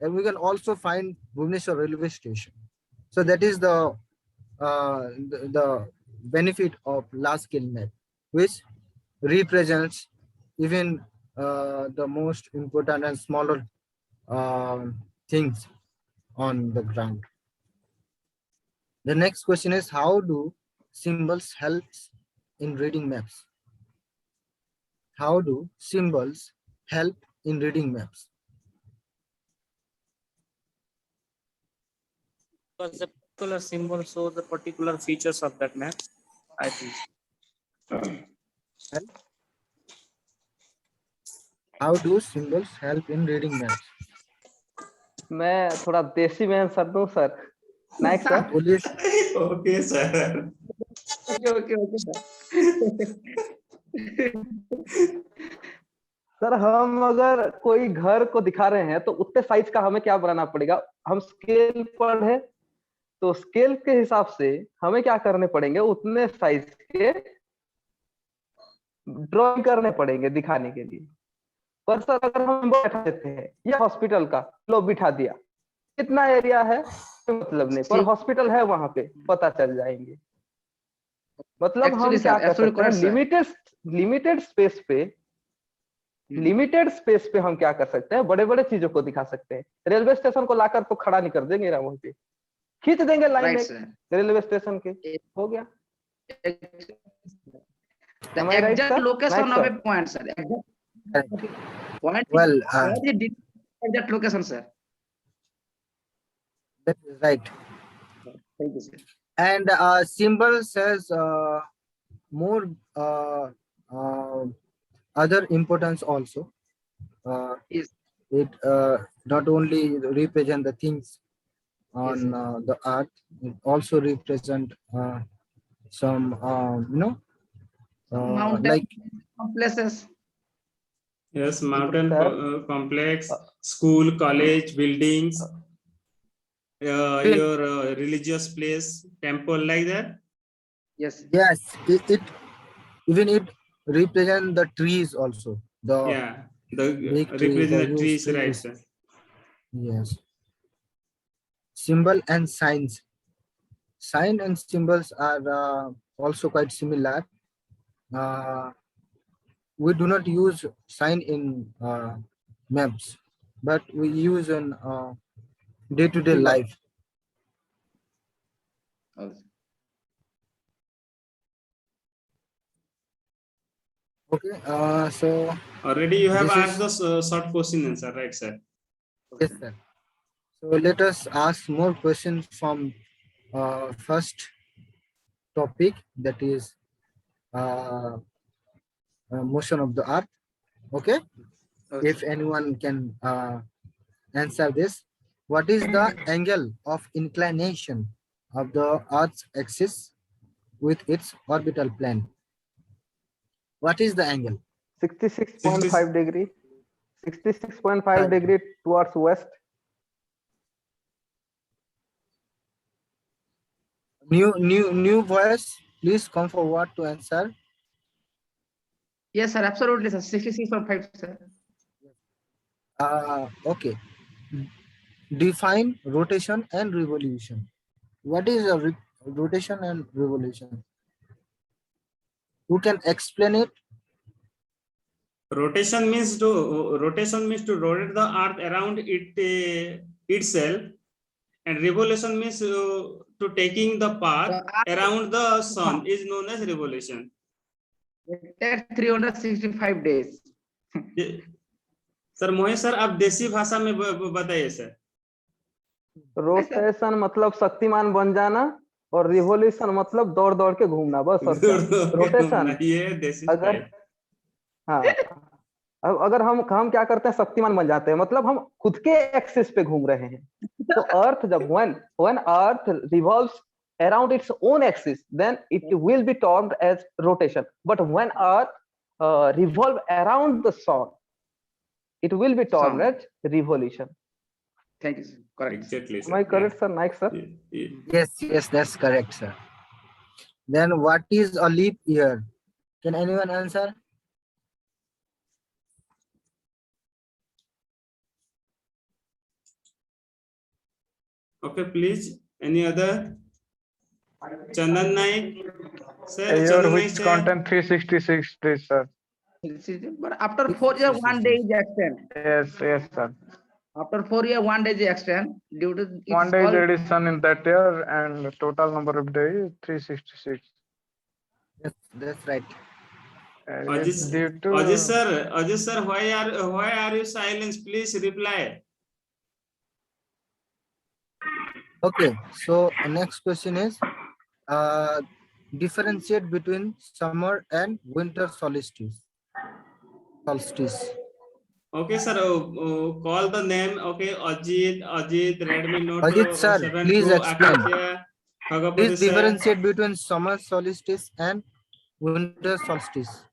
and we can also find Bhubaneswar railway station. So that is the benefit of large scale map, which represents even the most important and smaller things on the ground. The next question is, how do symbols help in reading maps? How do symbols help in reading maps? Because the particular symbol shows the particular features of that map, I think. How do symbols help in reading maps? मैं थोड़ा देसी में answer दूं sir? Next sir. बोलिए। Okay, sir. Okay, sir. Sir हम अगर कोई घर को दिखा रहे हैं तो उतने साइज का हमें क्या बनाना पड़ेगा? हम स्केल पर है तो स्केल के हिसाब से हमें क्या करने पड़ेंगे? उतने साइज के ड्राइंग करने पड़ेंगे दिखाने के लिए। पर सर अगर हम बैठा देते हैं ये हॉस्पिटल का लो बिठा दिया, कितना एरिया है मतलब नहीं, पर हॉस्पिटल है वहां पे पता चल जाएंगे। मतलब हम क्या कर सकते हैं? लिमिटेड स्पेस पे हम क्या कर सकते हैं? बड़े बड़े चीजों को दिखा सकते हैं। रेलवे स्टेशन को लाकर तो खड़ा नहीं कर देंगे ना, वहीं पे खींच देंगे लाइन में रेलवे स्टेशन के, हो गया। The exact location of a point, sir. Point. Well, exact location, sir. that is right. Thank you, sir. And symbol says more other importance also. Yes. It not only represent the things on the earth, it also represent some Mountain like places. Yes, mountain complex, school, college, buildings, your religious place, temple, like that. Yes. yes, it even it represent the trees also. The Yeah, the big trees, represent the the trees, huge right, trees. sir. Yes. Symbol and signs. Sign and symbols are also quite similar. We do not use sign in maps, but we use in day-to-day life. Okay, so Already you have This asked is- the short question answer, right, sir? yes, sir. So let us ask more questions from first topic, that is motion of the earth. Okay, if anyone can answer this, what is the angle of inclination of the earth's axis with its orbital plane? What is the angle? 66.5 degree. 66.5 Right. degree towards west. New voice, please come forward to answer. Yes, sir. Absolutely, sir. 66.5, sir. Okay. Define rotation and revolution. What is a rotation and revolution? Who can explain it? Rotation means to rotate the earth around itself, and revolution means to taking the path around the sun is known as revolution. It takes 365 days. Sir Mohit sir, आप देसी भाषा में बताइए sir. Rotation मतलब शक्तिमान बन जाना और revolution मतलब दौड़ दौड़ के घूमना, बस। और रोटेशन ये देसी अगर हाँ अब अगर हम क्या करते हैं, शक्तिमान बन जाते हैं, मतलब हम खुद के एक्सिस पे घूम रहे हैं। तो अर्थ जब when earth revolves around its own axis, then it will be termed as rotation. But when earth revolve around the sun, it will be termed Sun. as revolution. Thank you, sir. Correct. Exactly, Am I correct, sir? Nike, sir? Yes, that's correct, sir. Then what is a leap year? Can anyone answer? Okay, please. Any other? Chandan Naik, sir. A year Chandan Naik, which sir. contain 366 days, sir. But after 4 years, 1 day is extend. Yes, sir. After 4 years, 1 day is extend due to it's 1 day is called addition in that year, and the total number of days is 366. Yes, that's right. And it's due to Ajit sir, why are you silent? Please reply. Okay, so next question is differentiate between summer and winter solstice. Okay, sir. Call the name. Okay, Ajit, Redmi Note Ajit sir, 7 please Pro, explain. Acacia, Khagapati Please sir. differentiate between summer solstice and winter solstice.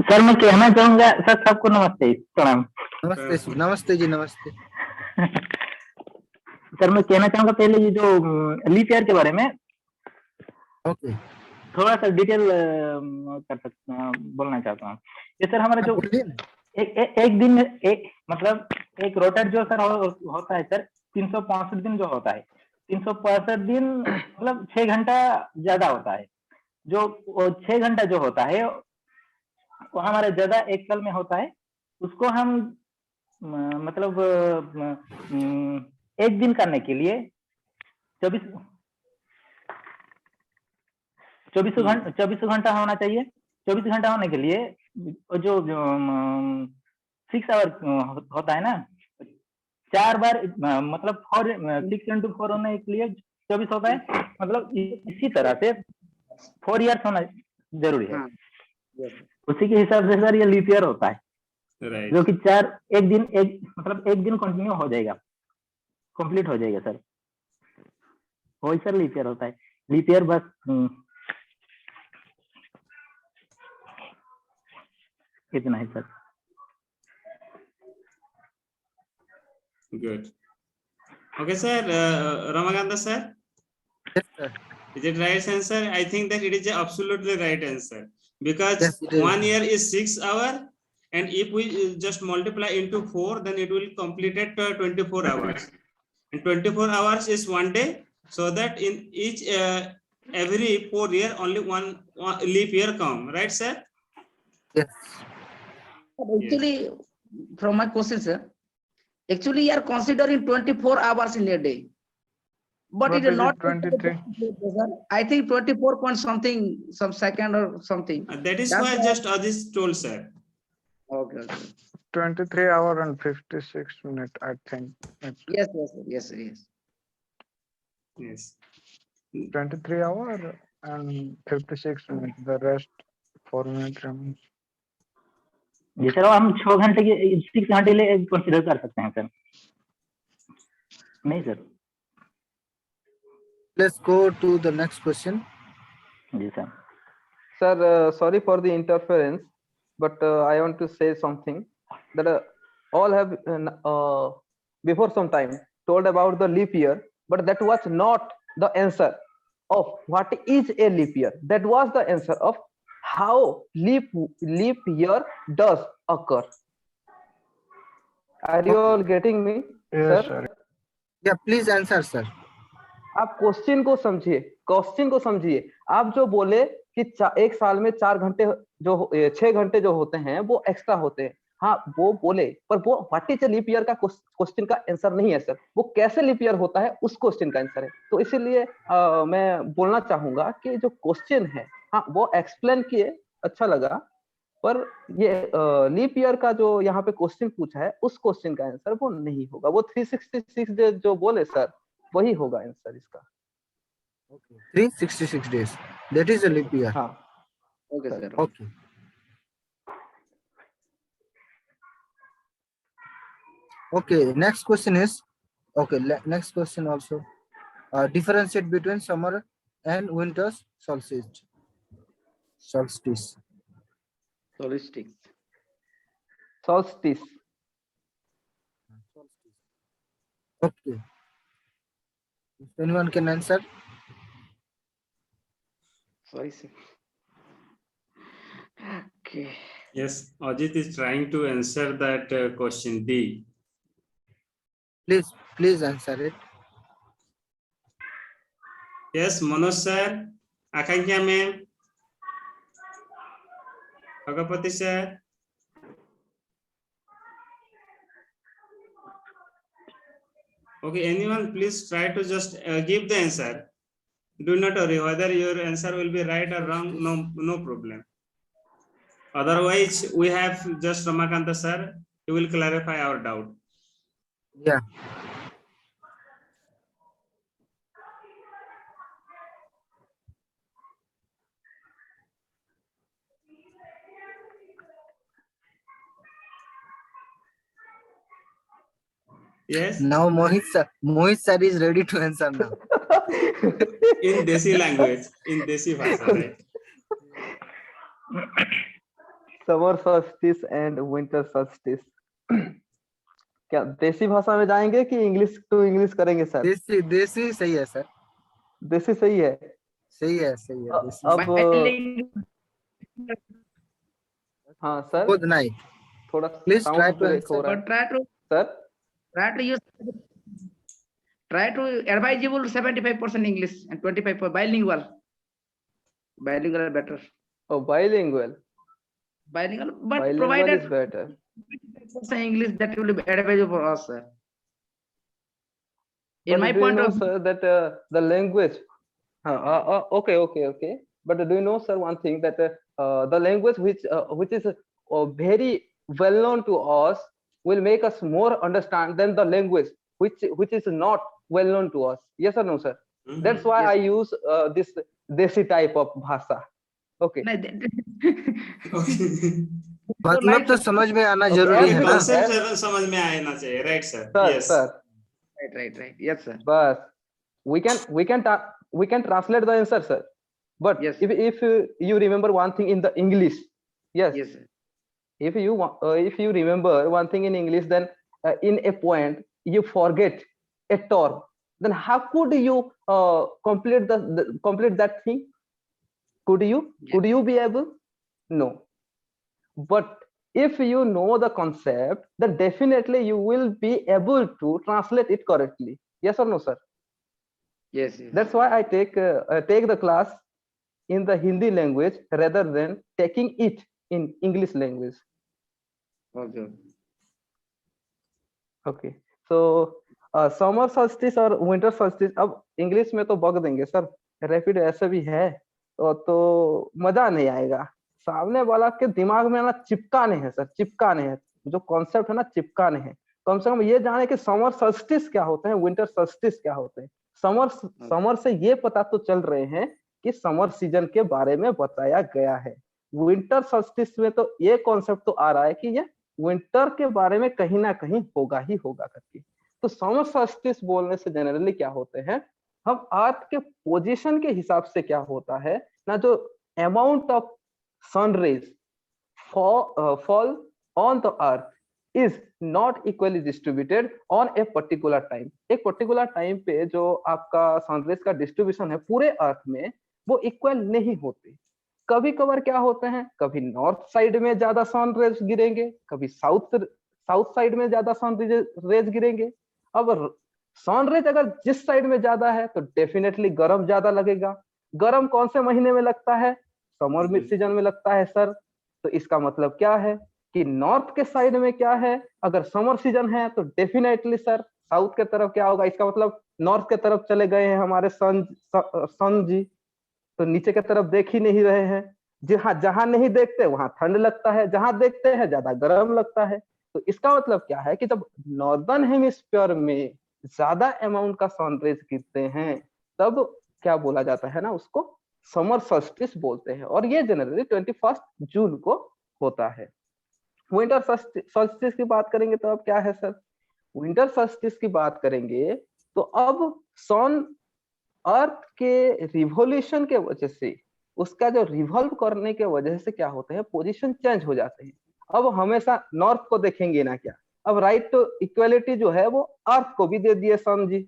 Sir मैं कहना चाहूंगा sir सबको नमस्ते प्रणाम नमस्ते जी नमस्ते। Sir मैं कहना चाहूंगा पहले ये जो लीप ईयर के बारे में ओके थोड़ा सा डिटेल बोलना चाहता हूँ। ये सर हमारा जो एक दिन मतलब एक रोटर जो सर होता है सर 365 दिन जो होता है 365 दिन मतलब 6 घंटा ज्यादा होता है। जो 6 घंटा जो होता है वो हमारे ज्यादा एक साल में होता है। उसको हम मतलब एक दिन करने के लिए 24 घंटा होना चाहिए। 24 घंटा होने के लिए जो 6 आवर होता है ना 4 बार मतलब 6 into 4 होने के लिए 24 होता है। मतलब इसी तरह से 4 years होना जरूरी है। उसी के हिसाब से सर ये लीप ईयर होता है जो कि एक दिन कंटिन्यू हो जाएगा कंप्लीट हो जाएगा सर वही सर लीप ईयर होता है। लीप ईयर बस इतना है sir. Good. Okay, sir. Ramakanta sir. Yes, sir. Is it right answer? I think that it is the absolutely right answer because Yes, it is. 1 year is 6 hours, and if we just multiply into 4, then it will complete at 24 hours. And 24 hours is 1 day, so that in each every 4 year only one leap year come, right, sir? Yes. actually from my question, sir. Actually, you are considering 24 hours in a day. But What it is is not it, 23? I think 24 point something, some second or something. That is That's why why- just Ajit told, sir. Okay. 23 hour and 56 minute, I think. Yes. 23 hour and 56 minutes. The rest 4 minutes remains. Ji sir हम 6 घंटे के 6 घंटे लिए consider कर सकते हैं sir. नहीं sir. Let's go to the next question. जी sir. Sir, sorry for the interference, but I want to say something that all have before some time told about the leap year, but that was not the answer of what is a leap year. That was the answer of how leap year does occur. Are you all getting me? Yes, Sir? sir. Yeah, please answer, sir. आप question को समझिए। आप जो बोले कि एक साल में 4 घंटे जो 6 घंटे जो होते हैं वो एक्स्ट्रा होते हैं। हाँ वो बोले पर वो व्हाट इज लीप ईयर का क्वेश्चन का आंसर नहीं है सर। वो कैसे लीप ईयर होता है उस क्वेश्चन का आंसर है। तो इसीलिए मैं बोलना चाहूंगा कि जो क्वेश्चन है हाँ वो एक्सप्लेन किए अच्छा लगा पर ये लीप ईयर का जो यहाँ पे क्वेश्चन पूछा है उस क्वेश्चन का आंसर वो नहीं होगा। वो 366 जो बोले सर वही होगा आंसर इसका। 366 days. That is a leap year. हाँ Okay, sir. Okay. Okay, next question is, okay, next question also. Differentiate between summer and winter solstice. Solstice. solstice. Okay. If anyone can answer. Sorry, sir. Okay. Yes, Ajit is trying to answer that question D. Please answer it. Yes, Manoj sir, Akanksha ma'am, Agapati sir. Okay, anyone please try to just give the answer. Do not worry whether your answer will be right or wrong, no problem. Otherwise, we have just Ramakanta sir, he will clarify our doubt. Yeah. Yes, Now Mohit sir is ready to answer now. in Desi language, in Desi Bhasha, right? Summer solstice and winter solstice. क्या देसी भाषा में जाएंगे कि English to English करेंगे sir? देसी सही है सर, देसी सही है। सही है देसी। अब Bilingual. हाँ सर, Good night. थोड़ा Please try sound to break हो answer. रहा But try to है sir. try to advisable 75% English and 25% bilingual. Bilingual better. Oh, bilingual. Bilingual, but Bilingual provided is better. English, that will be advisable for us, sir. In But my do you point know, of view, sir, that the language. Okay. But do you know, sir, one thing that the language which is very well known to us will make us more understand than the language which is not well known to us. Yes or no, sir? Mhm. That's why Yes. I use this desi type of bhasha. Okay. no, Okay. मतलब तो समझ में आना Okay, जरूरी है ना। Concept समझ में आना चाहिए, right sir? Sir, Yes. sir. right. Yes, sir. But we can translate the answer, sir. But Yes. if you remember one thing in the English, yes, Yes, sir. if you remember one thing in English, then in a point you forget a term, then how could you complete complete that thing? Could you? Yes. Could you be able? No. But if you know the concept, then definitely you will be able to translate it correctly. Yes or no, sir? Yes. That's why I take the class in the Hindi language rather than taking it in English language. Okay. Okay. So summer solstice और winter solstice, अब English में तो bug देंगे sir, rapid ऐसे भी है तो मजा नहीं आएगा। सामने वाला के दिमाग में ना चिपकाने हैं सर, चिपकाने हैं, जो कॉन्सेप्ट है ना चिपकाने हैं। कम से कम ये जाने कि समर solstice क्या होते हैं, विंटर solstice क्या होते हैं। समर से ये पता तो चल रहे हैं कि समर सीजन के बारे में बताया गया है। विंटर solstice में तो ये कॉन्सेप्ट तो आ रहा है कि ये विंटर के बारे में कहीं ना कहीं होगा ही होगा करके। तो समर solstice बोलने से जनरली क्या होते हैं, हम अर्थ के पोजीशन के हिसाब से क्या होता है ना, जो amount of sun rays fall on the earth is not equally distributed on a particular time. एक पर्टिकुलर टाइम पे जो आपका सनरेज का डिस्ट्रीब्यूशन है पूरे अर्थ में, वो इक्वल नहीं होते। कभी कभार क्या होते हैं, कभी नॉर्थ साइड में ज्यादा सन रेज गिरेंगे, कभी साउथ साइड में ज्यादा सन रेज गिरेंगे। अब सन रेज अगर जिस साइड में ज्यादा है तो डेफिनेटली गर्म ज्यादा लगेगा। गर्म कौन से महीने में लगता है, समर सीजन में लगता है सर। तो इसका मतलब क्या है कि नॉर्थ के साइड में क्या है, अगर समर सीजन है तो डेफिनेटली सर साउथ के तरफ क्या होगा, इसका मतलब नॉर्थ के तरफ चले गए हैं हमारे सन जी, तो नीचे की तरफ देख ही नहीं रहे हैं। जहां नहीं देखते वहां ठंड लगता है, जहां देखते हैं ज्यादा गर्म लगता है। तो इसका मतलब क्या है कि जब नॉर्दर्न हेमिस्फीयर में ज्यादा अमाउंट का सनरेज गिरते हैं तब क्या बोला जाता है ना, उसको समर solstice बोलते हैं। और ये जनरली 21 जून को होता है। विंटर solstice की बात करेंगे तो अब क्या है सर, विंटर solstice की बात करेंगे तो अब सन अर्थ के रिवोल्यूशन के वजह से उसका जो रिवॉल्व करने के वजह से क्या होते हैं, पोजीशन चेंज हो जाते हैं। अब हमेशा नॉर्थ को देखेंगे ना क्या, अब राइट टू इक्वलिटी जो है वो अर्थ को भी दे दिए सन जी,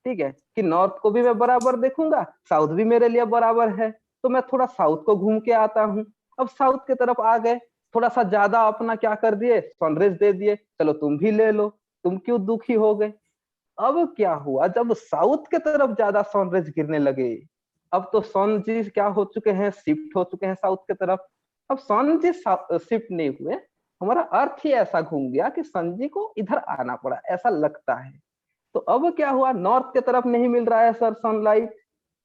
ठीक है, कि नॉर्थ को भी मैं बराबर देखूंगा, साउथ भी मेरे लिए बराबर है, तो मैं थोड़ा साउथ को घूम के आता हूँ। अब साउथ की तरफ आ गए, थोड़ा सा ज्यादा अपना क्या कर दिए, सनरेज दे दिए, चलो तुम भी ले लो, तुम क्यों दुखी हो गए। अब क्या हुआ, जब साउथ के तरफ ज्यादा सनरेज गिरने लगे, अब तो सन जी क्या हो चुके हैं, शिफ्ट हो चुके हैं साउथ के तरफ। अब सन जी शिफ्ट नहीं हुए, हमारा अर्थ ही ऐसा घूम गया कि सन जी को इधर आना पड़ा, ऐसा लगता है। तो अब क्या हुआ, नॉर्थ के तरफ नहीं मिल रहा है सर सनलाइट,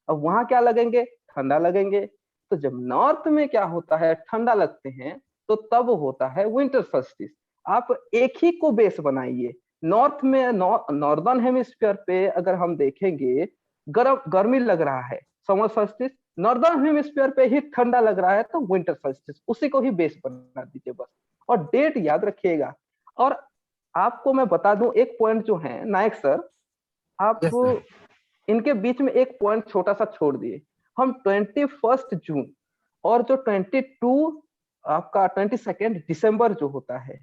अब वहां क्या लगेंगे, ठंडा लगेंगे। तो जब नॉर्थ में क्या होता है, ठंडा लगते हैं, तो तब होता है विंटर सॉल्स्टिस। आप एक ही को बेस बनाइए, नॉर्थ में नॉर्दर्न हेमिस्फीयर पे अगर हम देखेंगे गर्मी लग रहा है समर सॉल्स्टिस, नॉर्दर्न हेमिस्फीयर पे ही ठंडा लग रहा है तो विंटर सॉल्स्टिस, उसी को ही बेस बना दीजिए बस, और डेट याद रखिएगा। और आपको मैं बता दूं एक पॉइंट जो है नायक सर, आप Yes, sir. इनके बीच में एक पॉइंट छोटा सा छोड़ दिए, हम 21 जून और जो 22 आपका 22 दिसंबर जो होता है,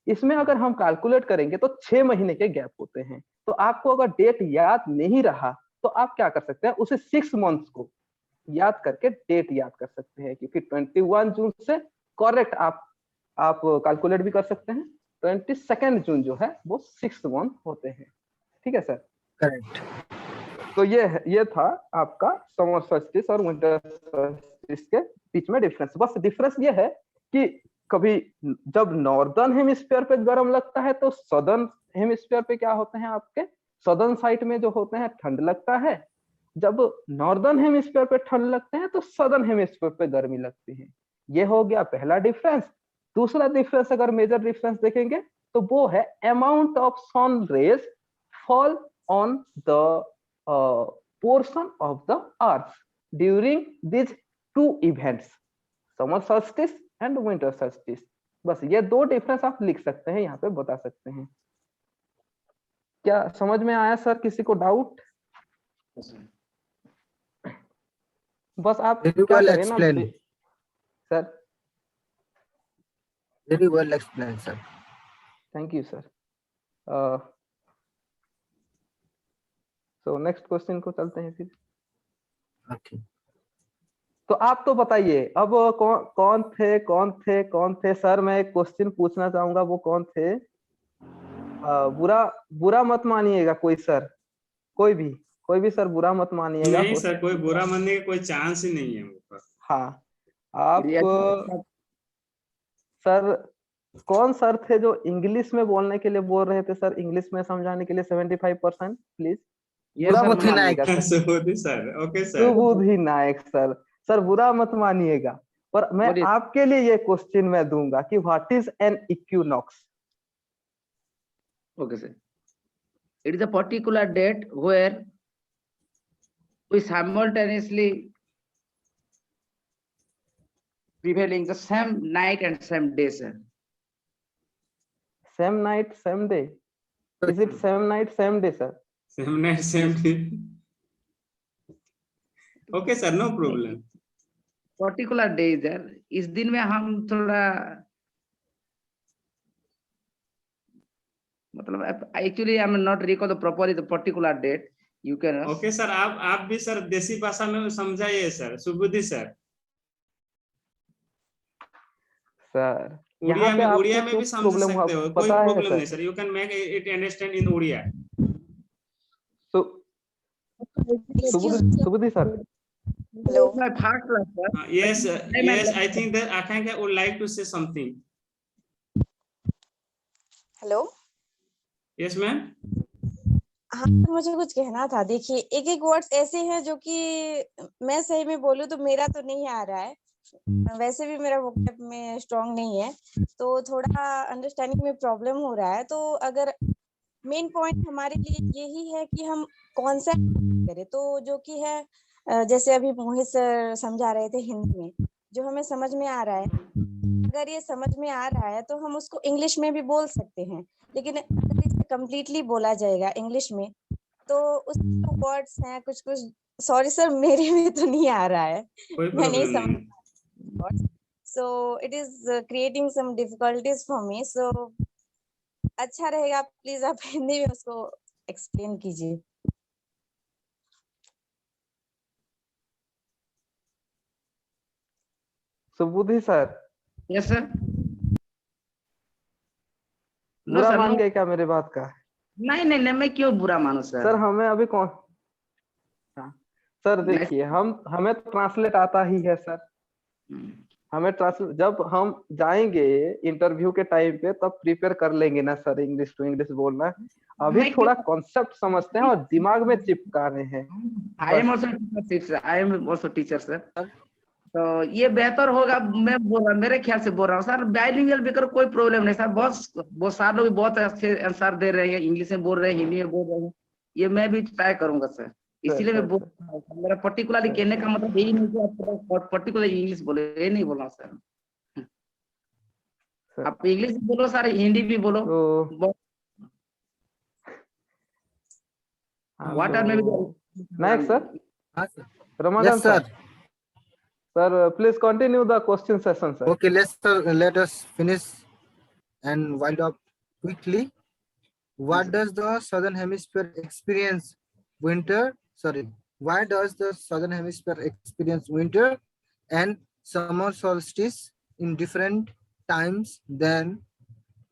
इसमें अगर हम कैलकुलेट करेंगे तो 6 महीने के गैप होते हैं। तो आपको अगर डेट याद नहीं रहा तो आप क्या कर सकते हैं, उसे 6 मंथ्स को याद करके डेट याद कर सकते हैं, क्योंकि 21 जून से करेक्ट आप कैलकुलेट भी कर सकते हैं। 22 जून जो है वो 6 मंथ होते हैं, ठीक है सर। Correct. तो ये था आपका समर सॉल्स्टिस और विंटर सॉल्स्टिस के बीच में डिफरेंस। बस डिफरेंस ये है कि कभी जब नॉर्दर्न हेमिस्फीयर पे गर्म लगता है तो सदर्न हेमिस्फीयर पे क्या होते हैं, आपके सदर्न साइड में जो होते हैं ठंड लगता है, जब नॉर्दर्न हेमिस्फीयर पे ठंड लगते हैं तो सदर्न हेमिस्फीयर पे गर्मी लगती है। ये हो गया पहला डिफरेंस। दूसरा डिफरेंस अगर मेजर डिफरेंस देखेंगे तो वो है amount of sun rays fall on the portion of the earth during these two events, summer solstice and winter solstice। बस ये दो डिफरेंस आप लिख सकते हैं, यहाँ पे बता सकते हैं। क्या समझ में आया सर, किसी को डाउट? बस आप Very क्या well करें ना explained. Sir, Very well explained, sir. Thank you sir. तो नेक्स्ट क्वेश्चन को चलते हैं फिर। Okay. तो आप तो बताइए अब कौन थे सर, मैं एक क्वेश्चन पूछना चाहूंगा, वो कौन थे? बुरा मत मानिएगा कोई सर, कोई भी सर बुरा मत मानिएगा। नहीं सर, कोई बुरा मानने का कोई चांस ही नहीं है ऊपर। हाँ, आप सर कौन सर थे जो इंग्लिश में बोलने के लिए बोल रहे थे सर, इंग्लिश में समझाने के लिए 75% please? Subodhi Nayak. Subodhi sir, okay sir. Subodhi Nayak sir, sir बुरा मत मानिएगा। और मैं आपके लिए ये क्वेश्चन मैं दूंगा कि what is an equinox? Okay, sir. It is a particular date where we simultaneously prevailing the same night and same day, sir. Same night, same day. Is it same night, same day, sir? Same night, same day. Okay, sir, no problem. Particular day, sir. इस दिन में हम थोड़ा मतलब actually I am not recall the properly the particular date. You can. Okay, sir, आप भी sir देसी भाषा में समझाइए sir, Subodhi sir. Sir Odia में भी समझ सकते हो, कोई प्रॉब्लम नहीं sir. You can make it understand in Odia. Subodhi sir. Hello. My first class, sir. Yes, I think that Akanksha would like to say something. Hello. Yes, ma'am. हाँ, मुझे कुछ कहना था। देखिए, एक एक वर्ड्स ऐसे हैं जो कि मैं सही में बोलूँ तो मेरा तो नहीं आ रहा है, वैसे भी मेरा वोकैब में स्ट्रांग नहीं है, तो थोड़ा अंडरस्टैंडिंग में प्रॉब्लम हो रहा है। तो अगर मेन पॉइंट हमारे लिए यही है कि हम कॉन्सेप्ट करें, तो जो कि है जैसे अभी मोहित सर समझा रहे थे हिंदी में, जो हमें समझ में आ रहा है, अगर ये समझ में आ रहा है तो हम उसको इंग्लिश में भी बोल सकते हैं। लेकिन अगर इसे कम्प्लीटली बोला जाएगा इंग्लिश में तो उसके वर्ड्स हैं कुछ कुछ, सॉरी सर मेरे में तो नहीं आ रहा है, कोई मैं नहीं प्रॉब्लम नहीं। समझ, so it is creating some difficulties for me, so अच्छा रहेगा प्लीज आप हिंदी में उसको एक्सप्लेन कीजिए। Subuddhi sir, Yes, sir. No, बुरा sir. मान No. गए क्या मेरे बात का? नहीं नहीं नहीं, मैं क्यों बुरा मानूं सर सर? हमें अभी कौन, सर नहीं, देखिए हमें तो ट्रांसलेट आता ही है सर। हमें ट्रांसलेट जब हम जाएंगे इंटरव्यू के टाइम पे तब प्रिपेयर कर लेंगे ना सर, इंग्लिश टू इंग्लिश बोलना। अभी मैं थोड़ा कॉन्सेप्ट समझते हैं और दिमाग में चिपका रहे हैं। I am also teacher, sir. I am also teacher, sir. तो ये बेहतर होगा, मैं बोल रहा, मेरे ख्याल से बोल रहा हूँ सर, बाइलिंगुअल बेकर कोई प्रॉब्लम नहीं सर, बहुत सारे लोग बहुत अच्छे आंसर दे रहे हैं, इंग्लिश में बोल रहे हैं, हिंदी में बोल रहे हैं, ये मैं भी ट्राई करूंगा सर, इसीलिए मैं बोल रहा हूँ, मेरा पर्टिकुलरली कहने का मतलब यही नहीं कि आप पर्टिकुलर इंग्लिश बोले, ये नहीं बोल रहा हूँ सर। आप इंग्लिश भी बोलो सर, हिंदी भी बोलो, what are may next sir, हाँ sir, Ramakant yes sir. Sir, please continue the question session, sir. Okay, let us finish and wind up quickly. What does the southern hemisphere experience winter? Sorry, why does the southern hemisphere experience winter and summer solstice in different times than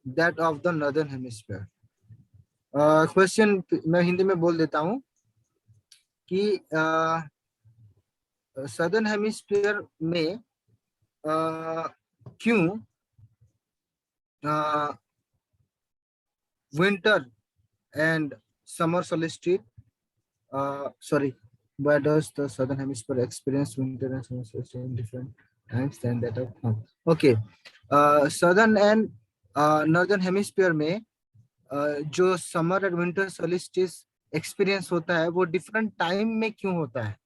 that of the northern hemisphere? Question मैं हिंदी में बोल देता हूँ कि southern hemisphere में क्यों winter and summer solstice sorry, why does the southern hemisphere experience winter and summer solstice in different times than that of okay, southern and northern hemisphere में जो समर और विंटर सोलिस्टिस एक्सपीरियंस होता है वो different time में क्यों होता है,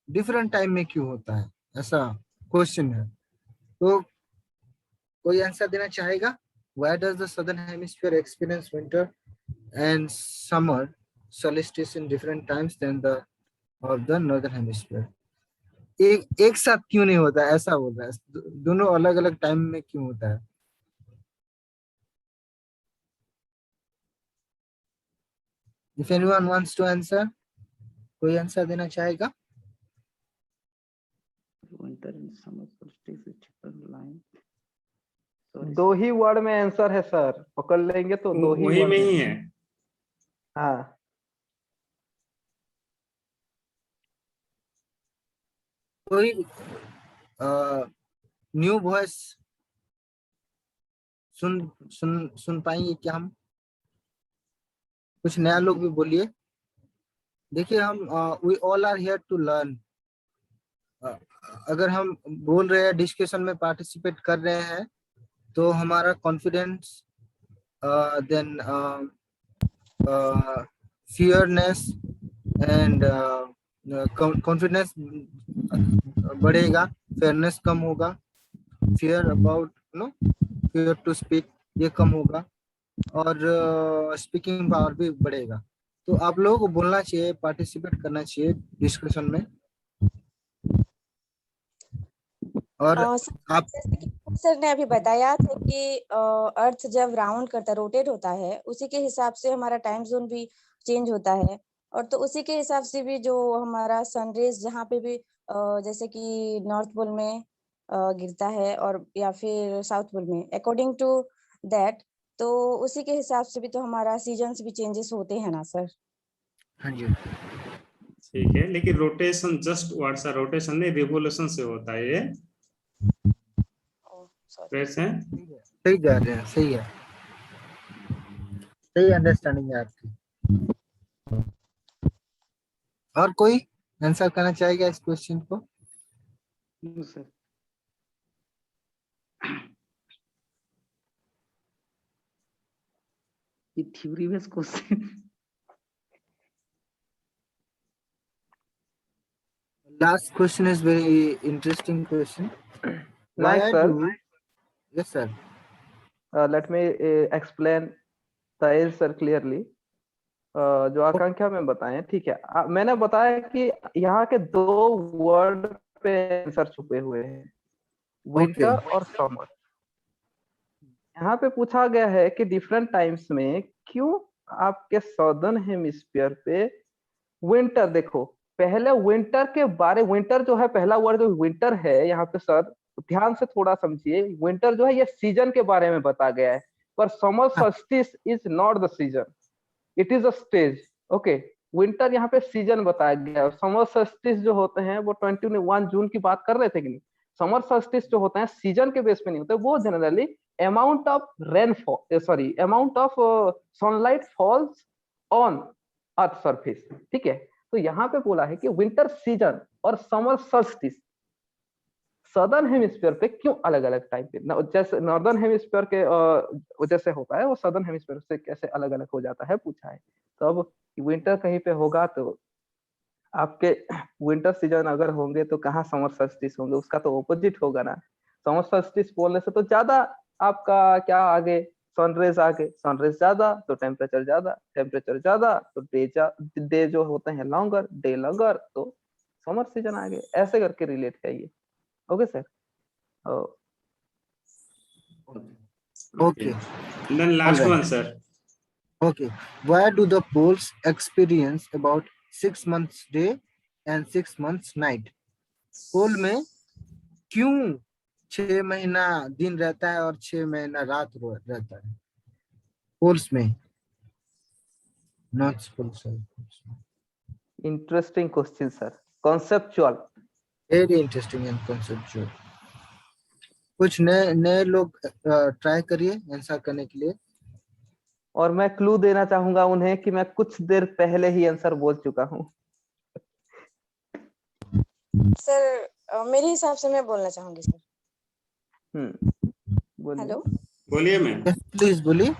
डिफरेंट टाइम में क्यों होता है, ऐसा क्वेश्चन है। तो कोई आंसर देना चाहेगा? Why does the southern hemisphere experience winter and summer solstice in different times than the of the northern hemisphere? एक साथ क्यों नहीं होता है, ऐसा बोल रहा है, दोनों अलग अलग टाइम में क्यों होता है? If anyone wants to answer, कोई आंसर देना चाहेगा? winter and summer solstice is different line. दो ही वर्ड में आंसर है सर, पकड़ लेंगे तो दो ही वही वर्ड में में ही है। हाँ, कोई न्यू वॉइस सुन पाएंगे क्या हम? कुछ नया लोग भी बोलिए। देखिए हम we all are here to learn. अगर हम बोल रहे हैं, डिस्कशन में पार्टिसिपेट कर रहे हैं, तो हमारा confidence then fearness and confidence बढ़ेगा, फेयरनेस कम होगा, fear about fear to speak ये कम होगा, और स्पीकिंग पावर भी बढ़ेगा। तो आप लोगों को बोलना चाहिए, पार्टिसिपेट करना चाहिए डिस्कशन में। और आप सर ने अभी बताया था कि अर्थ जब राउंड करता रोटेट होता है, उसी के हिसाब से हमारा टाइम जोन भी चेंज होता है, और तो उसी के हिसाब से भी जो हमारा सनरेज जहाँ पे भी जैसे कि नॉर्थ पोल में गिरता है और या फिर साउथ पोल में, अकॉर्डिंग टू दैट, तो उसी के हिसाब से भी तो हमारा सीजन्स भी चेंजेस होते हैं ना सर? हाँ जी, ठीक है, लेकिन रोटेशन जस्ट वर्ड सा रोटेशन नहीं, रिवोल्यूशन से होता है ये। सही कह रहे हैं, सही है, सही अंडरस्टैंडिंग है आपकी। और कोई आंसर करना चाहेगा इस क्वेश्चन को? सर ये theory based question. Last question is very interesting question. Why Nice, sir. do? Yes, sir. Let me explain Sahil sir clearly जो आकांक्षा में बताएं, ठीक है। मैंने बताया कि यहाँ के दो वर्ड पे आंसर छुपे हुए हैं, विंटर और समर। यहाँ पे पूछा गया है कि डिफरेंट टाइम्स में क्यों आपके सदर्न हेमिस्फीयर पे विंटर, देखो पहले विंटर के बारे, विंटर जो है पहला वर्ड जो विंटर है यहाँ पे सर ध्यान से थोड़ा समझिए, विंटर जो है ये सीजन के बारे में बता गया है, पर summer solstice is not the season, it is a stage. Okay, winter यहाँ पे सीजन बताया गया है। समर सॉल्स्टिस जो होते हैं वो 21 जून की बात कर रहे थे कि नहीं, समर सॉल्स्टिस जो होते हैं सीजन के बेस पे नहीं होते, वो generally amount of rainfall, sorry amount of sunlight falls on earth surface, ठीक है। तो यहाँ पे बोला है कि विंटर सीजन और समर सॉल्स्टिस सदर्न हेमिस्फीयर पे क्यों अलग अलग टाइम पे, जैसे नॉर्दर्न हेमिस्फीयर के जैसे होता है वो सदर्न हेमिस्फीयर से कैसे अलग अलग हो जाता है पूछा है। तो अब विंटर कहीं पे होगा तो आपके विंटर सीजन अगर होंगे तो कहाँ समर सॉल्स्टिस होंगे, उसका तो ऑपोजिट होगा ना। समर सॉल्स्टिस बोलने से तो ज्यादा आपका क्या आगे, सनरेज आगे, सनरेज ज्यादा तो टेम्परेचर ज्यादा, टेम्परेचर ज्यादा तो डे जो होते हैं लॉन्गर, डे लॉन्गर तो समर सीजन आगे, ऐसे करके रिलेट करिए। Okay sir. Okay. Then last Alright. one, sir. Okay. Why do the poles experience about 6 months day and 6 months night? पोल में क्यों 6 महीना दिन रहता है और 6 महीना रात रहता है पोल्स में, not polls. Interesting question sir, conceptual, very interesting and conceptual. कुछ नए लोग ट्राई करिए आंसर करने के लिए। और मैं क्लू देना चाहूंगा उन्हें कि मैं कुछ देर पहले ही आंसर बोल चुका हूँ। सर मेरे हिसाब से मैं बोलना चाहूंगी सर। बोलिए। हेलो, बोलिए मैम। प्लीज बोलिए।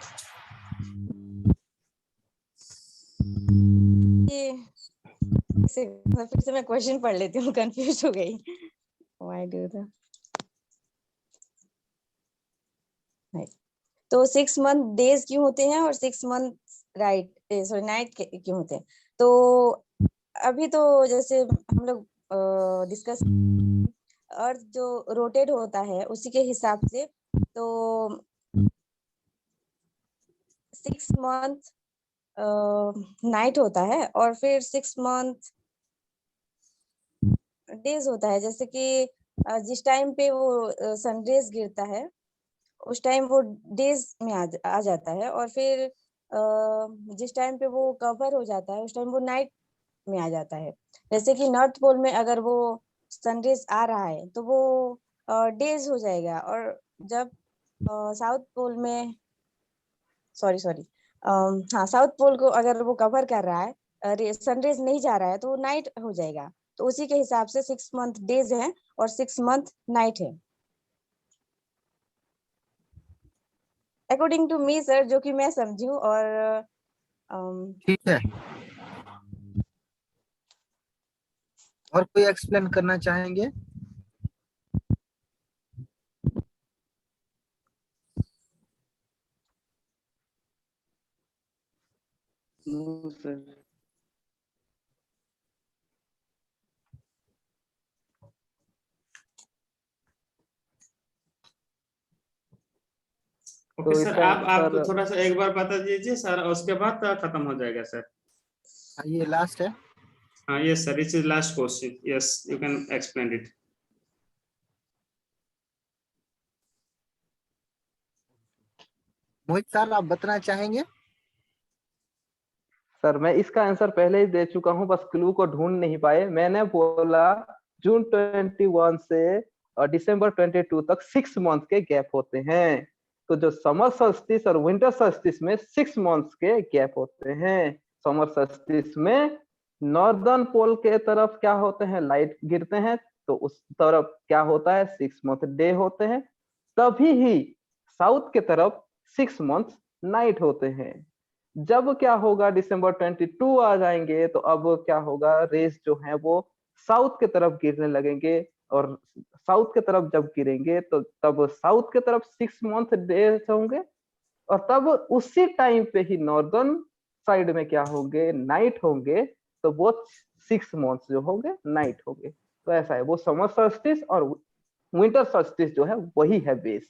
फिर से मैं क्वेश्चन पढ़ लेती हूँ, कंफ्यूज हो गई। Why do the तो 6 मंथ डेज क्यों होते हैं और 6 मंथ नाइट क्यों होते हैं? तो अभी तो जैसे हम लोग डिस्कस, अर्थ जो रोटेट होता है उसी के हिसाब से तो 6 मंथ नाइट होता है और फिर 6 मंथ डेज होता है। जैसे कि जिस टाइम पे वो सनरेज गिरता है उस टाइम वो डेज में आ जाता है और फिर जिस टाइम पे वो कवर हो जाता है उस टाइम वो नाइट में आ जाता है। जैसे कि नॉर्थ पोल में अगर वो सनरेज आ रहा है तो वो डेज हो जाएगा, और जब साउथ पोल में सॉरी हाँ साउथ पोल को अगर वो कवर कर रहा है, सनरेज नहीं जा रहा है तो वो नाइट हो जाएगा। तो उसी के हिसाब से 6 मंथ डेज है और 6 मंथ नाइट है, अकॉर्डिंग टू मी सर, जो कि मैं समझी हूँ। और ठीक है, और कोई एक्सप्लेन करना चाहेंगे? No, sir. ओके तो सर, इसका आप आंसर थोड़ा सा एक बार बता दीजिए सर, उसके बाद खत्म हो जाएगा सर। ये लास्ट है। हाँ yes sir, it's is last question, yes you can explain it. Mohit sir आप बताना चाहेंगे? सर मैं इसका आंसर पहले ही दे चुका हूँ, बस क्लू को ढूंढ नहीं पाए। मैंने बोला जून 21 से दिसंबर 22 तक 6 मंथ के गैप होते हैं। तो जो समर सॉल्स्टिस और विंटर सॉल्स्टिस में 6 मंथ्स के गैप होते हैं। समर सॉल्स्टिस में नॉर्दर्न पोल के तरफ क्या होते हैं, लाइट गिरते हैं, तो उस तरफ क्या होता है 6 मंथ डे होते हैं। तभी ही साउथ के तरफ 6 मंथ नाइट होते हैं। जब क्या होगा दिसंबर 22 आ जाएंगे तो अब क्या होगा, रेस जो है वो साउथ के तरफ गिरने लगेंगे, और साउथ के तरफ जब गिरेंगे तो तब साउथ के तरफ 6 मंथ डेज होंगे और तब उसी टाइम पे ही नॉर्दर्न साइड में क्या होंगे, नाइट होंगे, तो वो 6 मंथ्स जो होंगे नाइट होंगे। तो ऐसा है, वो समर सॉल्स्टिस और विंटर सॉल्स्टिस जो है वही है base.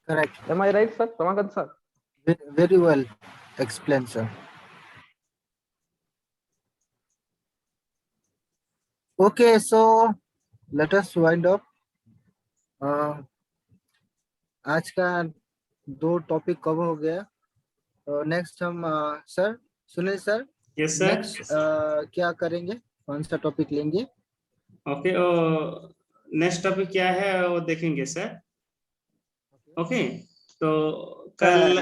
Correct. Am I right, sir? Ramakant sir? Very well explained, sir. Okay, so let us wind up. आज का 2 टॉपिक कवर हो गया। नेक्स्ट हम sir Sunil sir, yes sir, next क्या करेंगे, कौन सा टॉपिक लेंगे? ओके, नेक्स्ट टॉपिक क्या है वो देखेंगे सर। ओके, तो कल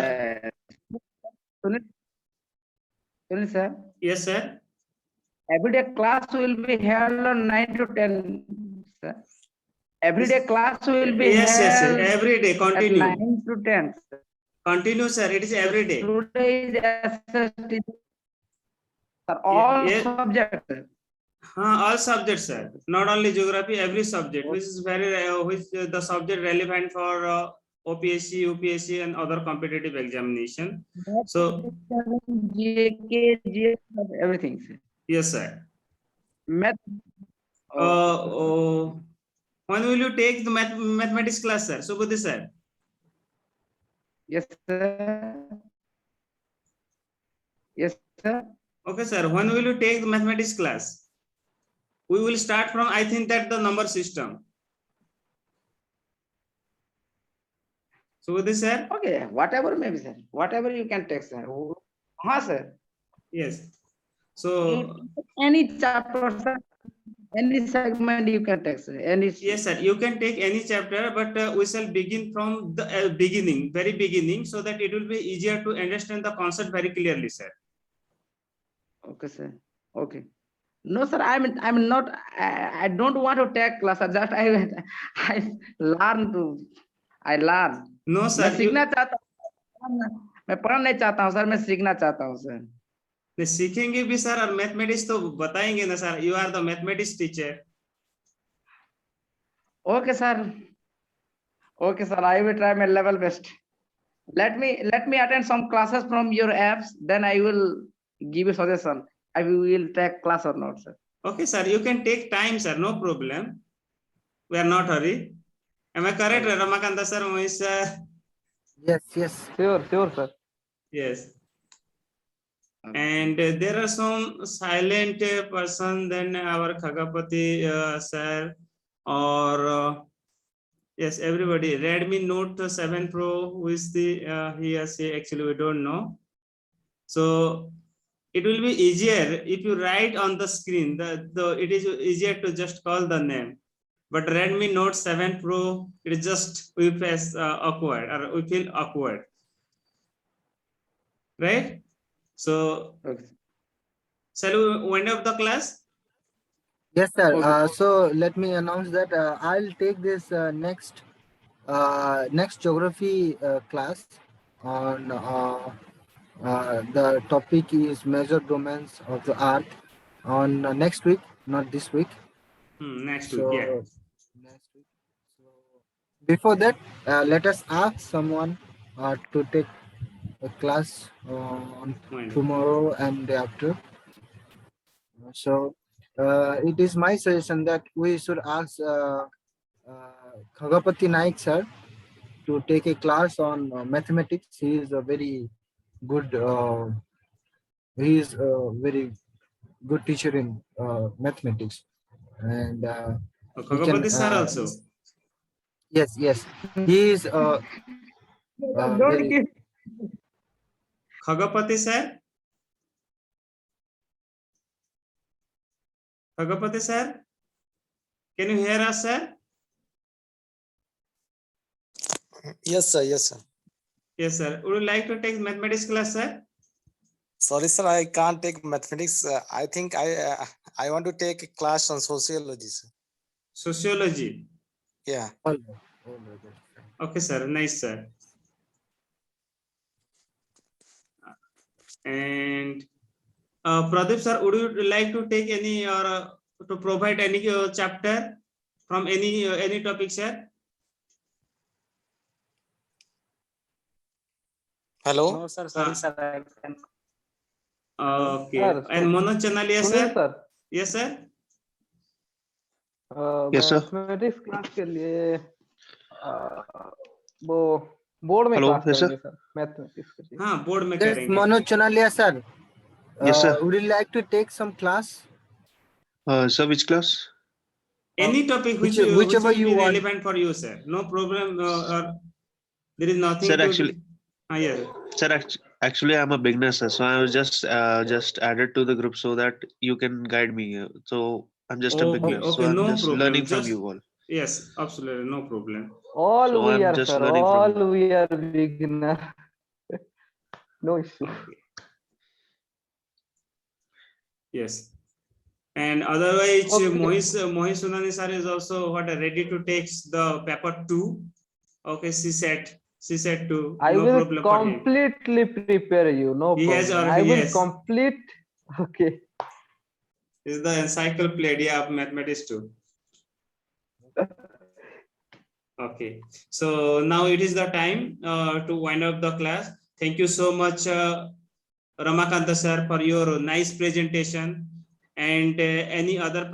Sunil sir, yes sir, every day class will be held on 9 to 10, sir. Every day class will be yes yes held every day at continue 9 to 10. Sir. continue sir, it is every day. Today is SST, sir, all Yes. subjects. Sir. All subjects sir, not only geography, every subject which is very which the subject relevant for OPSC, UPSC and other competitive examination. So GK, GS, everything. Sir. yes sir. Math. When will you take the mathematics class sir? Subudhi sir. Yes, sir. Yes, sir. Okay sir, when will you take the mathematics class? We will start from, I think that the number system. Subudhi sir. Okay, whatever maybe, sir. Whatever you can take, sir. Sir. Yes. So Any chapter, sir. Any segment you can take, sir. Any. yes sir, you can take any chapter, but we shall begin from the beginning, very beginning, so that it will be easier to understand the concept very clearly, sir. Okay, sir. Okay. No, sir. I'm not. I don't want to take class. Just I learn to. I learn. No sir. मैं सीखना चाहता हूँ, मैं पढ़ना नहीं चाहता हूँ sir, मैं सीखना चाहता हूँ सर। नहीं सीखेंगे भी सर, और मैथमेटिक्स तो बताएंगे ना sir, you are the mathematics teacher. Okay sir, okay sir, I will try my level best. Let me attend some classes from your apps, then I will give you suggestion I will take class or not, sir. Okay sir, you can take time sir, no problem, we are not hurry. Am I correct, Ramakanta sir? Yes, yes, Sure, sir. Yes. And there are some silent person, then our Khagapati sir, or yes, everybody. Redmi Note 7 Pro, who is the he or she, actually we don't know. So it will be easier if you write on the screen. It is easier to just call the name. But Redmi Note 7 Pro, it is just we press awkward, or we feel awkward, right? So Okay. Shall we wind up the class? Yes, sir. Okay. So let me announce that I'll take this next geography class on the topic is major domains of the earth on next week, not this week. Next So, week, yeah. next week. So before that, let us ask someone to take a class on tomorrow and day after. So it is my suggestion that we should ask Khagapati Naik sir to take a class on mathematics. He is a very good teacher in mathematics, and Khagapati sir also. Yes, he is Don't give. Khagapati sir. Khagapati sir, can you hear us, sir? Yes, sir. Yes, sir. Yes, sir. Would you like to take mathematics class, sir? Sorry, sir. I can't take mathematics. I think I want to take a class on sociology, sir. Sociology. Yeah. Okay, sir. Nice, sir. And Pradeep, sir, would you like to take any or to provide any chapter from any topic, sir? Hello. No, sir. Sorry, sir. I can. Okay. Sir, And Manoj Chanalia, सुनिए sir? Sir, Yes, sir. Yes, sir. Mathematics class के लिए वो board में Hello, class yes, sir. करेंगे sir, mathematics के लिए। हाँ, board में Yes, करेंगे। Manoj Chanalia, sir. Yes, sir. Would you like to take some class? Sir, which class? Any topic which Whichever will you be want. relevant for you, sir. No problem. There is nothing Sir, to actually- be. Yeah. Sir, actually, I'm a beginner, sir. So I was just added to the group so that you can guide me. So I'm just a Okay, beginner. So okay, I'm no just problem. learning from Just you all. yes, absolutely, no problem. All So we I'm are, just sir. learning from All you. we are beginner. No issue. Okay. Yes. And otherwise, Okay. Mohit Sunani sir is also ready to take the paper 2. Okay, CSET 2. I No will problem for him. completely prepare you. No He has problem. I already, will yes. complete. Okay. Is the encyclopedia of mathematics too. Okay, so now it is the time to wind up the class. Thank you so much, Ramakanta sir, for your nice presentation, and any other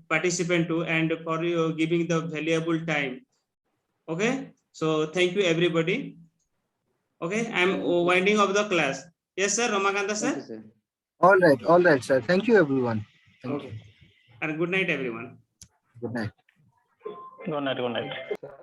participant too, and for you giving the valuable time. Okay, so thank you everybody. Okay, I'm winding up the class. Yes, sir, Ramakanta sir. Thank you, sir. All right, sir. Thank you, everyone. Thank Okay, and good night, everyone. you. Good night. Good night. Good night.